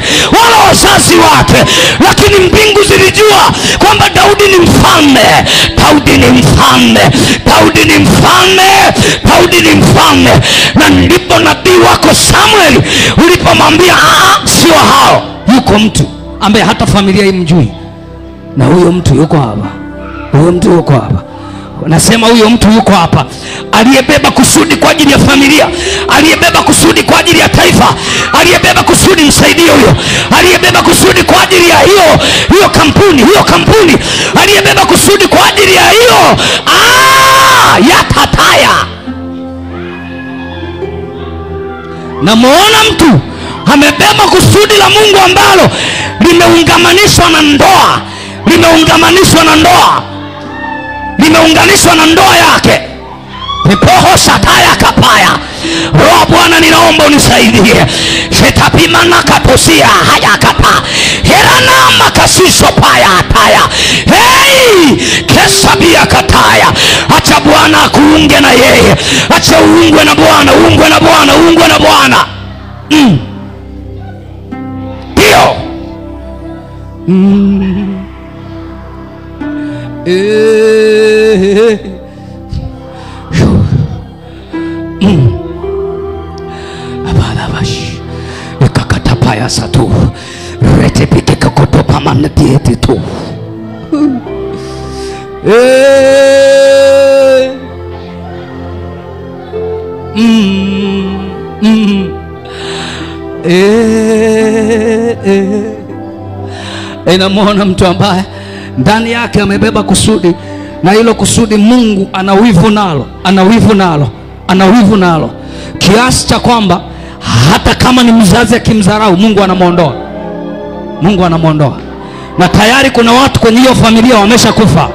wala wazazi wake, lakini mbingu zilijua kwamba Daudi ni mfalme. Daudi ni mfalme. Daudi ni mfalme. Daudi ni mfalme. Na ndipo nabii wako Samuel ulipomwambia sio hao, yuko mtu ambaye hata familia imjui, na huyo mtu yuko hapa. Huyo mtu yuko hapa. Nasema huyo mtu yuko hapa, aliyebeba kusudi kwa ajili ya familia, aliyebeba kusudi kwa ajili ya taifa, aliyebeba kusudi. Msaidie huyo aliyebeba kusudi kwa ajili ya hiyo kampuni, aliyebeba kusudi kwa ajili ya hiyo ya tataya. Namuona mtu amebeba kusudi la Mungu ambalo limeungamanishwa na ndoa, limeungamanishwa na ndoa, limeunganishwa na ndoa yake. Pepoho sataya kapaya. Roho Bwana, ninaomba unisaidie. Shetapima na katosia haya kapa. Herana makasiso paya ataya. Hey! Kesabia kataya. Acha Bwana akuunge na yeye. Acha uungwe na Bwana, uungwe na Bwana, uungwe na Bwana. Ndio. Abalabash ikakatapaya satu retepike kokotopa manatiete tu. Inamwona mtu ambaye ndani yake amebeba kusudi, na hilo kusudi Mungu anawivu nalo kiasi cha kwamba hata kama ni mzazi akimdharau Mungu anamuondoa. Na tayari kuna watu kwenye hiyo familia wameshakufa,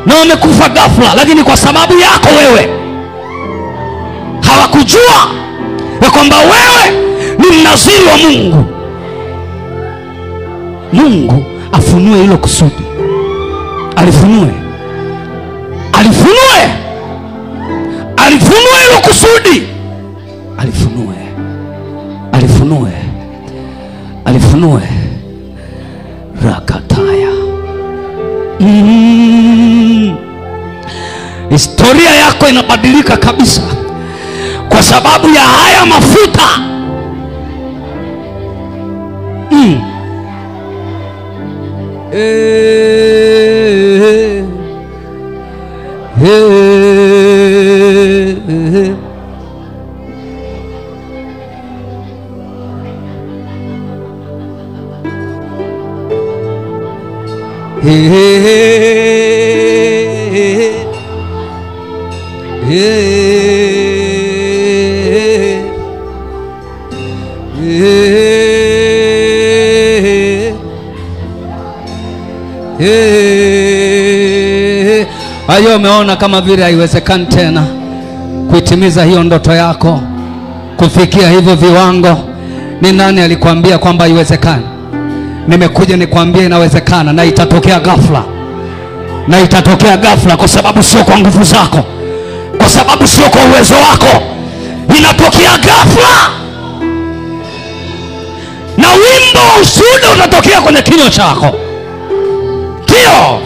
na wamekufa ghafla, lakini kwa sababu yako wewe hawakujua ya kwamba wewe ni mnaziri wa Mungu. Mungu afunue hilo kusudi, alifunue hilo kusudi, alifunue rakataya. Historia yako inabadilika kabisa kwa sababu ya haya mafuta. Hayo umeona kama vile haiwezekani tena kuitimiza hiyo ndoto yako, kufikia hivyo viwango. Ni nani alikwambia kwamba haiwezekani? Nimekuja nikwambia inawezekana, na itatokea ghafla, kwa sababu sio kwa nguvu zako, kwa sababu sio kwa uwezo wako. Inatokea ghafla, na wimbo wa ushuhuda unatokea kwenye kinywa chako. Ndio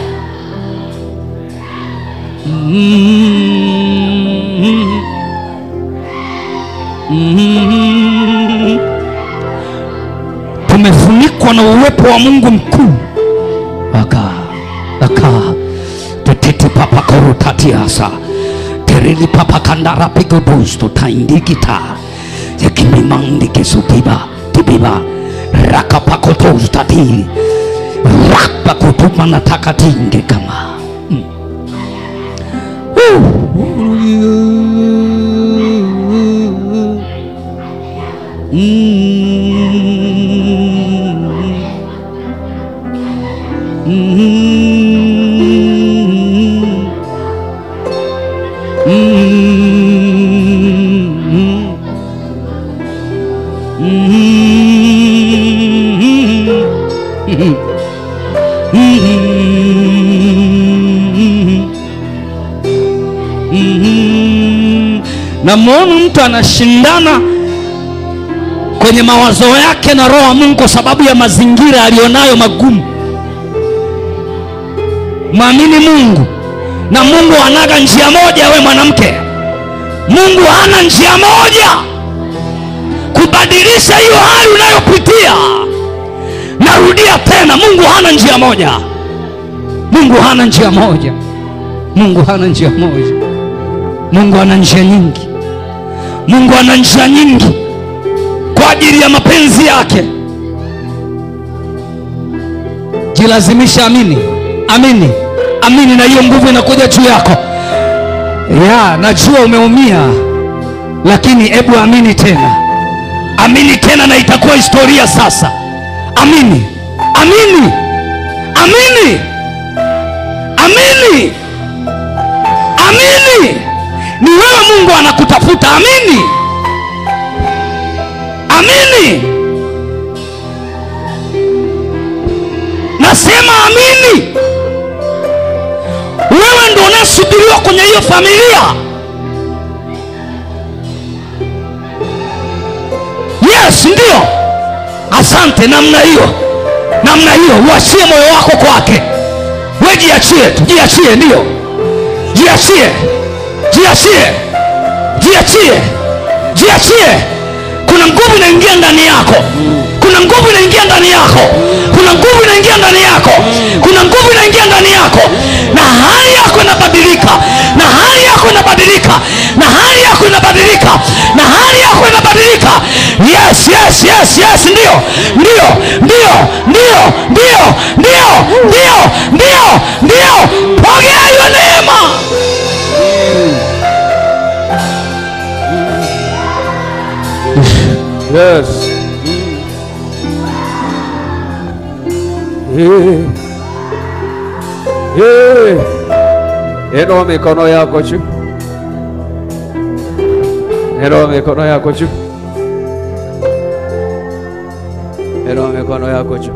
tumefunikwa na uwepo wa Mungu mkuu. Tutiti papa korutati asa terili papa kandara pigo busto taindikita yakimimandi kesutiba tibiba rakapakotos tati rakpakutuma nataka tinge kama na muone mtu anashindana kwenye mawazo yake na roho wa Mungu kwa sababu ya mazingira alionayo magumu. Muamini Mungu, na Mungu anaga njia moja. We mwanamke, Mungu hana njia moja kubadilisha hiyo hali unayopitia. Narudia tena, Mungu hana njia moja. Mungu ana njia nyingi. Mungu ana njia nyingi kwa ajili ya mapenzi yake. Jilazimisha amini na hiyo nguvu inakuja juu yako. Najua umeumia, lakini hebu amini tena na itakuwa historia sasa. Amini. Ni wewe Mungu anakutafuta. Amini. Nasema amini. Wewe ndio unasubiriwa kwenye hiyo familia. Yes, ndio. Asante. Namna hiyo uachie moyo wako kwake. Wewe jiachie. Ndio. Jiachie. Kuna nguvu inaingia ndani yako. Kuna nguvu inaingia ndani yako. Na hali yako inabadilika. Yes. Yes, yes, yes, ndio. Pokea hiyo neema. Yes. Inua mikono yako juu. Inua mikono yako juu. Inua mikono yako juu.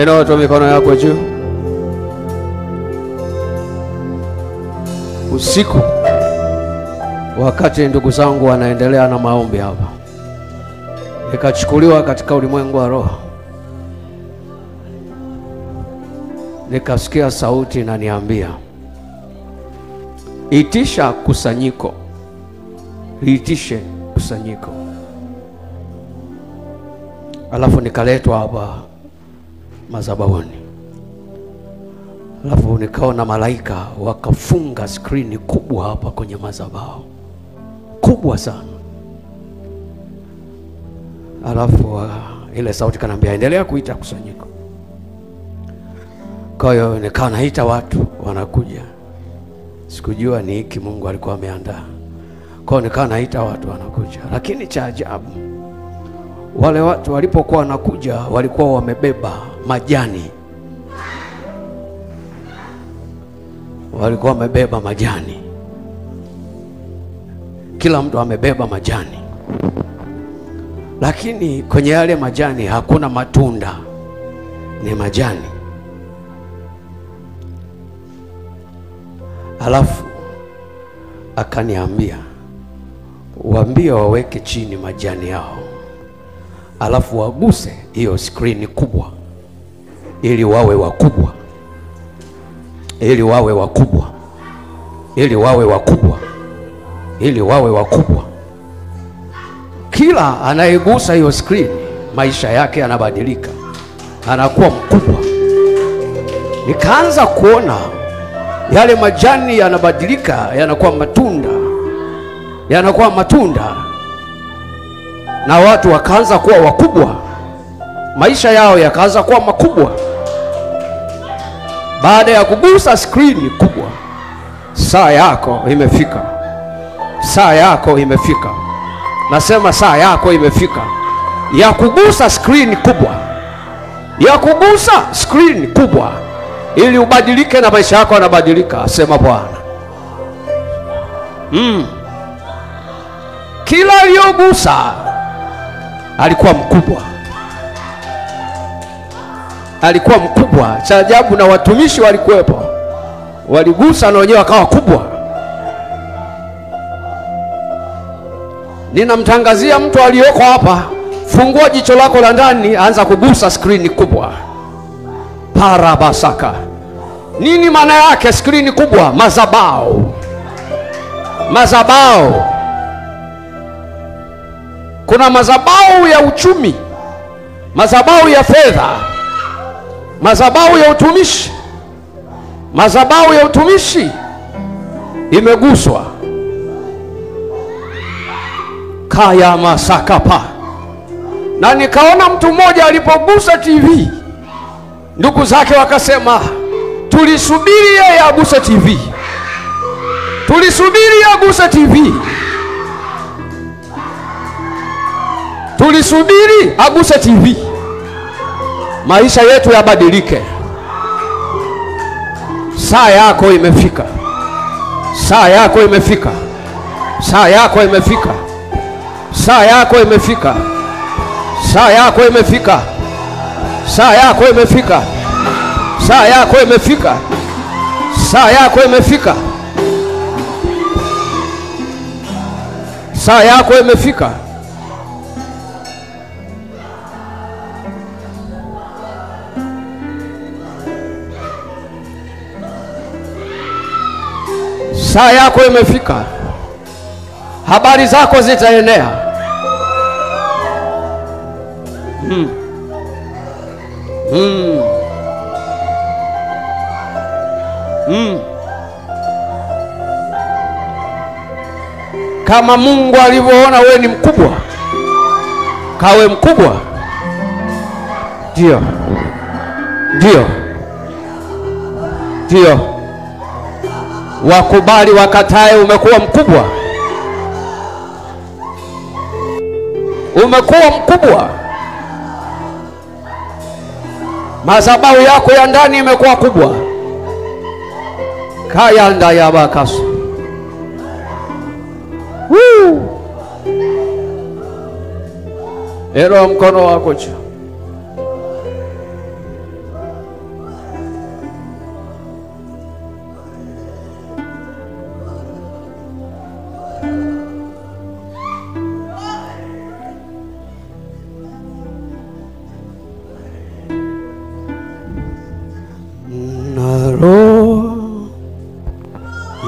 Inua tu mikono yako juu. Usiku wakati ndugu zangu wanaendelea na maombi hapa, nikachukuliwa katika ulimwengu wa roho. Nikasikia sauti inaniambia, itisha kusanyiko. Itishe kusanyiko. Alafu nikaletwa hapa madhabahuni. Alafu nikaona malaika wakafunga skrini kubwa hapa kwenye madhabahu. Kubwa sana. Alafu ile sauti kanambia, endelea kuita kusanyiko. Kwa hiyo nikawa naita watu wanakuja. Sikujua ni hiki Mungu alikuwa ameandaa. Kwa hiyo nikawa naita watu wanakuja. Lakini cha ajabu, wale watu walipokuwa wanakuja walikuwa wamebeba majani. Walikuwa wamebeba majani. Kila mtu amebeba majani. Lakini kwenye yale majani hakuna matunda. Ni majani. Alafu akaniambia, waambie waweke chini majani yao. Alafu waguse hiyo skrini kubwa ili wawe wakubwa. Ili wawe wakubwa. Ili wawe wakubwa. Ili wawe wakubwa. Kila anayegusa hiyo skrini maisha yake yanabadilika. Anakuwa mkubwa. Nikaanza kuona yale majani yanabadilika, yanakuwa matunda. Yanakuwa matunda. Na watu wakaanza kuwa wakubwa. Maisha yao yakaanza kuwa makubwa. Baada ya kugusa skrini kubwa, saa yako imefika. Saa yako imefika. Nasema saa yako imefika. Ya kugusa skrini kubwa. Ya kugusa skrini kubwa. Ili ubadilike na maisha yako yanabadilika. Sema Bwana. Kila aliyogusa alikuwa mkubwa. Alikuwa mkubwa. Cha ajabu, na watumishi walikuwepo. Waligusa na wenyewe wakawa kubwa. Ninamtangazia mtu aliyoko hapa, fungua jicho lako la ndani, anza kugusa skrini kubwa. Parabasaka. Nini maana yake skrini kubwa? Madhabahu. Madhabahu. Kuna madhabahu ya uchumi, madhabahu ya fedha, madhabahu ya utumishi. Madhabahu ya utumishi imeguswa. Kaya masakapa. Na nikaona mtu mmoja alipogusa TV, ndugu zake wakasema, tulisubiri yeye aguse TV. Tulisubiri aguse TV. Tulisubiri aguse TV. Maisha yetu yabadilike. Saa yako imefika. Saa yako imefika. Saa yako imefika. Saa yako imefika. Saa yako imefika. Saa yako imefika. Saa yako imefika. Saa yako imefika. Saa yako imefika. Saa yako imefika. Habari zako zitaenea. Kama Mungu alivyoona wewe ni mkubwa, kawe mkubwa. Ndio, ndio, ndio. Wakubali wakatae, umekuwa mkubwa, umekuwa mkubwa. Madhabahu yako ya ndani imekuwa kubwa. Kaya ndaya bakasu. Ero mkono wako juu.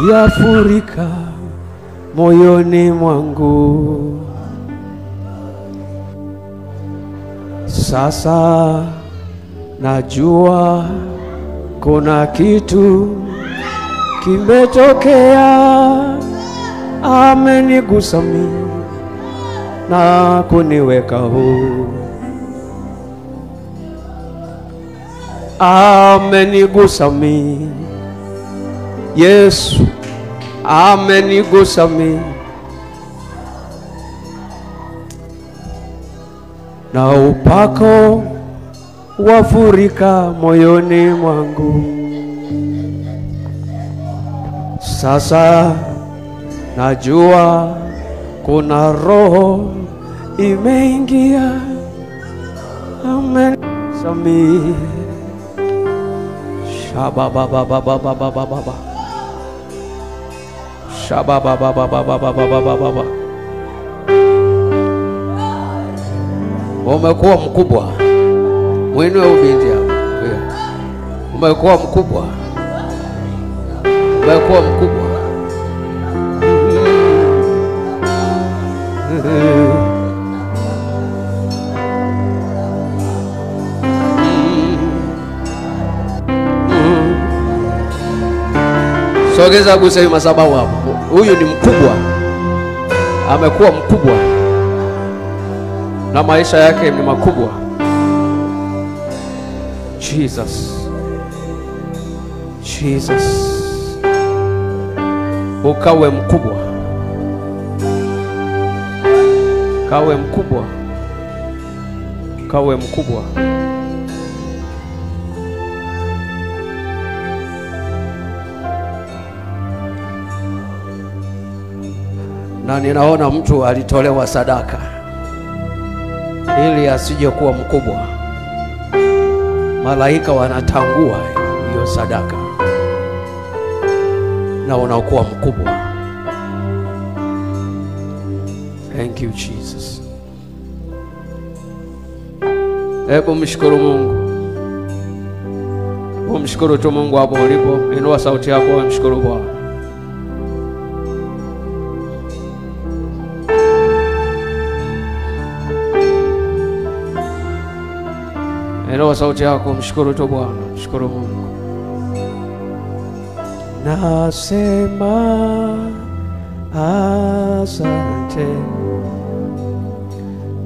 Yafurika moyoni mwangu, sasa najua kuna kitu kimetokea. Amenigusa mimi na kuniweka huru. Amenigusa mimi, Yesu amenigusa mimi, na upako wafurika moyoni mwangu. Sasa najua kuna roho imeingia. Amenigusa mimi. Shababababababababa. Shababababababababa. Umekuwa mkubwa. Mwinue ubinti hapo. Umekuwa mkubwa. Umekuwa mkubwa. Sogeza gusa hii madhabahu hapo. Huyu ni mkubwa. Amekuwa mkubwa. Na maisha yake ni makubwa. Jesus. Jesus. Ukawe mkubwa. Kawe mkubwa. Kawe mkubwa. Na ninaona mtu alitolewa sadaka ili asije kuwa mkubwa. Malaika wanatangua hiyo sadaka na unakuwa mkubwa. Thank you Jesus. Hebu mshukuru Mungu. Mshukuru tu Mungu hapo ulipo. Inua sauti yako mshukuru Bwana. Inua sauti yako mshukuru tu Bwana. Mshukuru Mungu. Nasema asante.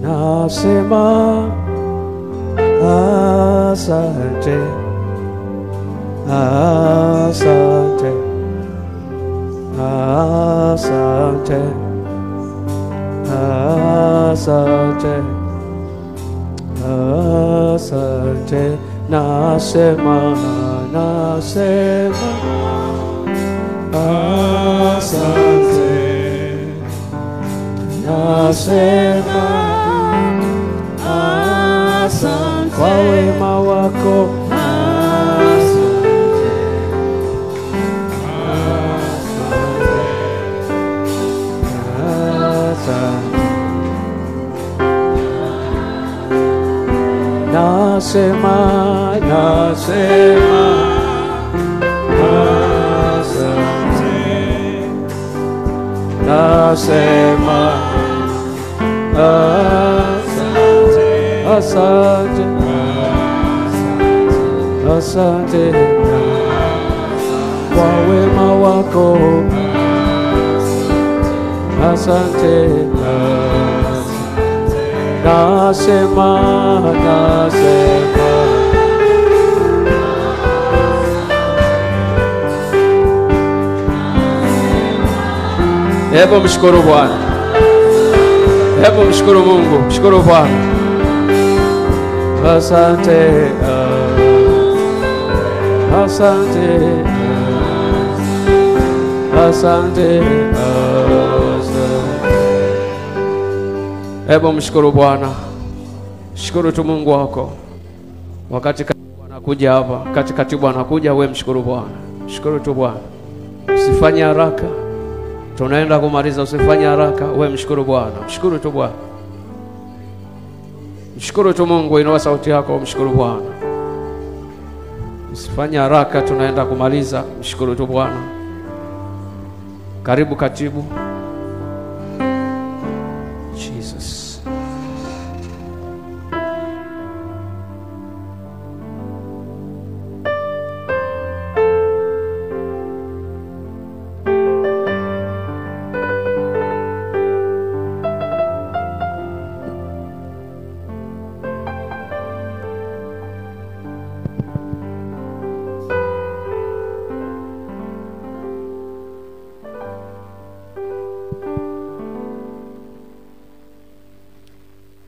Nasema asante. Asante. Asante. Asante. Asante. Nasema, nasema asante. Nasema asante kwa wema wako. Nasema, nasema asante. Nasema asante. Asante. Asante kwa wema wako. asante, nasema. Hebu mshukuru Bwana, hebu mshukuru Mungu, mshukuru Bwana. Asante, asante, asante. Hebu mshukuru Bwana, shukuru tu Mungu wako. Wakati katibu anakuja hapa, wakati katibu anakuja, wewe mshukuru Bwana, shukuru tu Bwana. Usifanye haraka, tunaenda kumaliza, usifanye haraka, wewe mshukuru Bwana, mshukuru tu Bwana. Mshukuru tu Mungu, inua sauti yako, mshukuru Bwana. Usifanye haraka, tunaenda kumaliza, mshukuru tu Bwana. Karibu katibu. Jesus.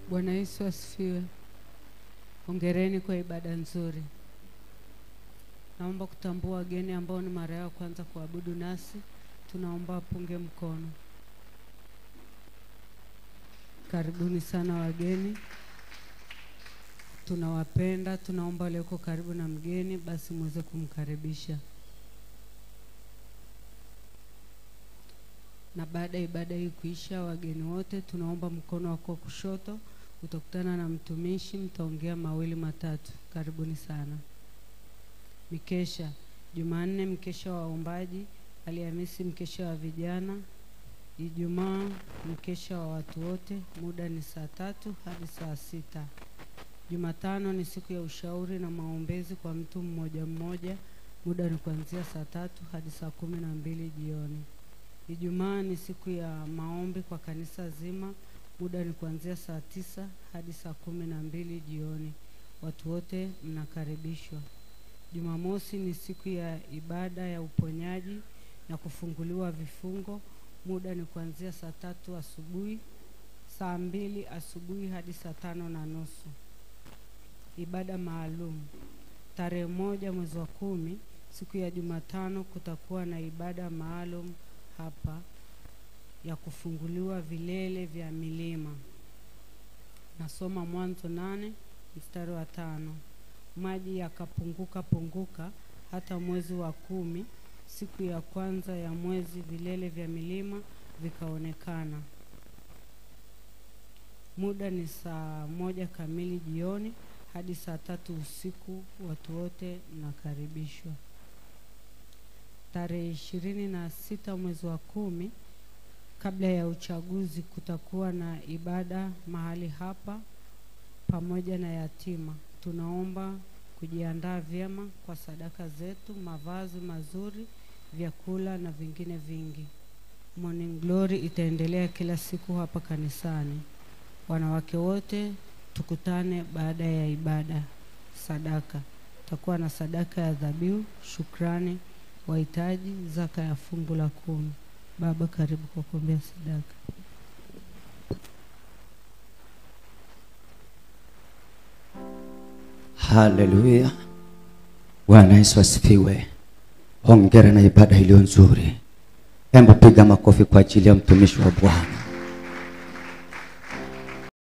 Bwana Yesu asifiwe. Hongereni kwa ibada nzuri. Naomba kutambua wageni ambao ni mara yao kwanza kuabudu nasi. Tunaomba punge mkono. Karibuni sana wageni. Tunawapenda, tunaomba leo karibu na mgeni basi muweze kumkaribisha. Na baada ya ibada hii kuisha, wageni wote tunaomba mkono wako kushoto utakutana na mtumishi, mtaongea mawili matatu. Karibuni sana. Mikesha, Jumanne mkesha wa waombaji, Alhamisi mkesha wa vijana, Ijumaa mkesha wa watu wote, muda ni saa 3 hadi saa 6. Jumatano ni siku ya ushauri na maombezi kwa mtu mmoja mmoja, muda ni kuanzia saa 3 hadi saa 12 jioni. Ijumaa ni siku ya maombi kwa kanisa zima, muda ni kuanzia saa 9 hadi saa 12 jioni. Watu wote mnakaribishwa. Jumamosi ni siku ya ibada ya uponyaji na kufunguliwa vifungo, muda ni kuanzia saa 3 asubuhi, saa 2 asubuhi hadi saa 5:30. Ibada maalum. Tarehe 1 mwezi wa 10, siku ya Jumatano kutakuwa na ibada maalum hapa ya kufunguliwa vilele vya milima. Nasoma Mwanzo 8 mstari wa 5. Maji yakapunguka hata mwezi wa 10, siku ya kwanza ya mwezi vilele vya milima vikaonekana. Muda ni saa 1 kamili jioni hadi saa 3 usiku. Watu wote mnakaribishwa. Tarehe 26 mwezi wa 10, kabla ya uchaguzi, kutakuwa na ibada mahali hapa pamoja na yatima. Tunaomba kujiandaa vyema kwa sadaka zetu, mavazi mazuri, vyakula na vingine vingi. Morning Glory itaendelea kila siku hapa kanisani. Wanawake wote tukutane baada ya ibada. Sadaka, tutakuwa na sadaka ya dhabihu, shukrani, wahitaji, zaka ya fungu la 10. Baba, karibu kwa kuombea sadaka. Haleluya. Bwana Yesu asifiwe. Hongera na ibada iliyo nzuri. Hebu piga makofi kwa ajili ya mtumishi wa Bwana.